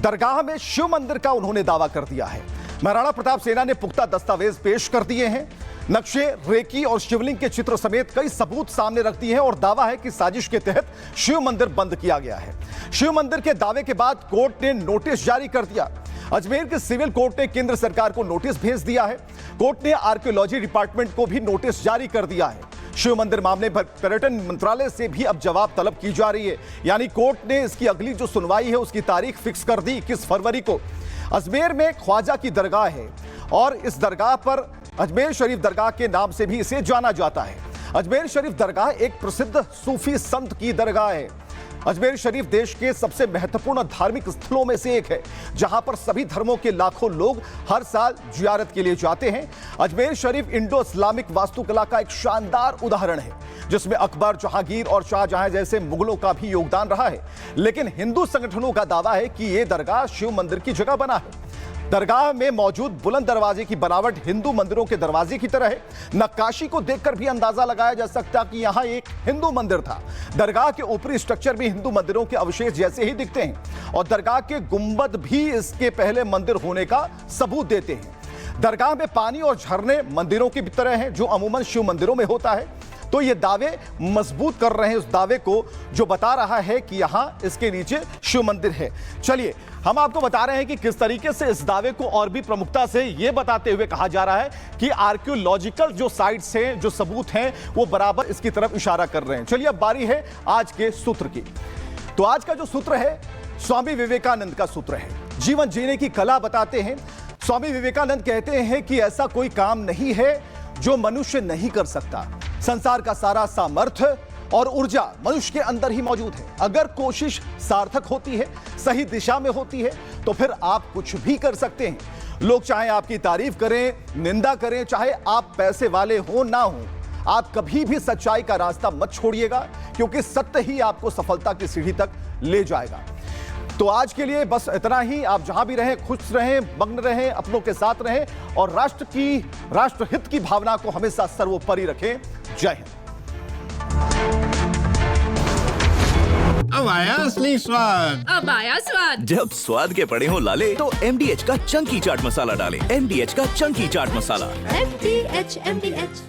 दरगाह में शिव मंदिर का उन्होंने दावा कर दिया है। महाराणा प्रताप सेना ने पुख्ता दस्तावेज पेश कर दिए हैं। नक्शे, रेकी और शिवलिंग के चित्र समेत कई सबूत सामने रख दिए हैं और दावा है कि साजिश के तहत शिव मंदिर बंद किया गया है। शिव मंदिर के दावे के बाद कोर्ट ने नोटिस जारी कर दिया। अजमेर के सिविल कोर्ट ने केंद्र सरकार को नोटिस भेज दिया है। कोर्ट ने आर्कियोलॉजी डिपार्टमेंट को भी नोटिस जारी कर दिया है। शिव मंदिर मामले पर पर्यटन मंत्रालय से भी अब जवाब तलब की जा रही है। यानी कोर्ट ने इसकी अगली जो सुनवाई है उसकी तारीख फिक्स कर दी 21 फरवरी को। अजमेर में ख्वाजा की दरगाह है और इस दरगाह पर अजमेर शरीफ दरगाह के नाम से भी इसे जाना जाता है। अजमेर शरीफ दरगाह एक प्रसिद्ध सूफी संत की दरगाह है। अजमेर शरीफ देश के सबसे महत्वपूर्ण धार्मिक स्थलों में से एक है, जहां पर सभी धर्मों के लाखों लोग हर साल जियारत के लिए जाते हैं। अजमेर शरीफ इंडो इस्लामिक वास्तुकला का एक शानदार उदाहरण है, जिसमें अकबर, जहांगीर और शाहजहां जैसे मुगलों का भी योगदान रहा है। लेकिन हिंदू संगठनों का दावा है कि यह दरगाह शिव मंदिर की जगह बना है। दरगाह में मौजूद बुलंद दरवाजे की बनावट हिंदू मंदिरों के दरवाजे की तरह है। नक्काशी को देखकर भी अंदाजा लगाया जा सकता है कि यहां एक हिंदू मंदिर था। दरगाह के ऊपरी स्ट्रक्चर भी हिंदू मंदिरों के अवशेष जैसे ही दिखते हैं और दरगाह के गुंबद भी इसके पहले मंदिर होने का सबूत देते हैं। दरगाह में पानी और झरने मंदिरों की तरह हैं, जो अमूमन शिव मंदिरों में होता है। तो ये दावे मजबूत कर रहे हैं उस दावे को जो बता रहा है कि यहां इसके नीचे शिव मंदिर है। चलिए हम आपको बता रहे हैं कि किस तरीके से इस दावे को और भी प्रमुखता से यह बताते हुए कहा जा रहा है कि आर्कियोलॉजिकल जो साइट्स हैं, जो सबूत हैं, वो बराबर इसकी तरफ इशारा कर रहे हैं। चलिए अब बारी है आज के सूत्र की। तो आज का जो सूत्र है स्वामी विवेकानंद का सूत्र है। जीवन जीने की कला बताते हैं। स्वामी विवेकानंद कहते हैं कि ऐसा कोई काम नहीं है जो मनुष्य नहीं कर सकता। संसार का सारा सामर्थ्य और ऊर्जा मनुष्य के अंदर ही मौजूद है। अगर कोशिश सार्थक होती है, सही दिशा में होती है, तो फिर आप कुछ भी कर सकते हैं। लोग चाहे आपकी तारीफ करें, निंदा करें, चाहे आप पैसे वाले हो ना हो, आप कभी भी सच्चाई का रास्ता मत छोड़िएगा, क्योंकि सत्य ही आपको सफलता की सीढ़ी तक ले जाएगा। तो आज के लिए बस इतना ही। आप जहां भी रहें खुश रहें, मग्न रहें, अपनों के साथ रहें और राष्ट्रहित की भावना को हमेशा सर्वोपरि रखें। जय हिंद। अब आया असली स्वाद। अब आया स्वाद। जब स्वाद के पड़े हो लाले तो MDH का चंकी चाट मसाला डालें। MDH का चंकी चाट मसाला। MDH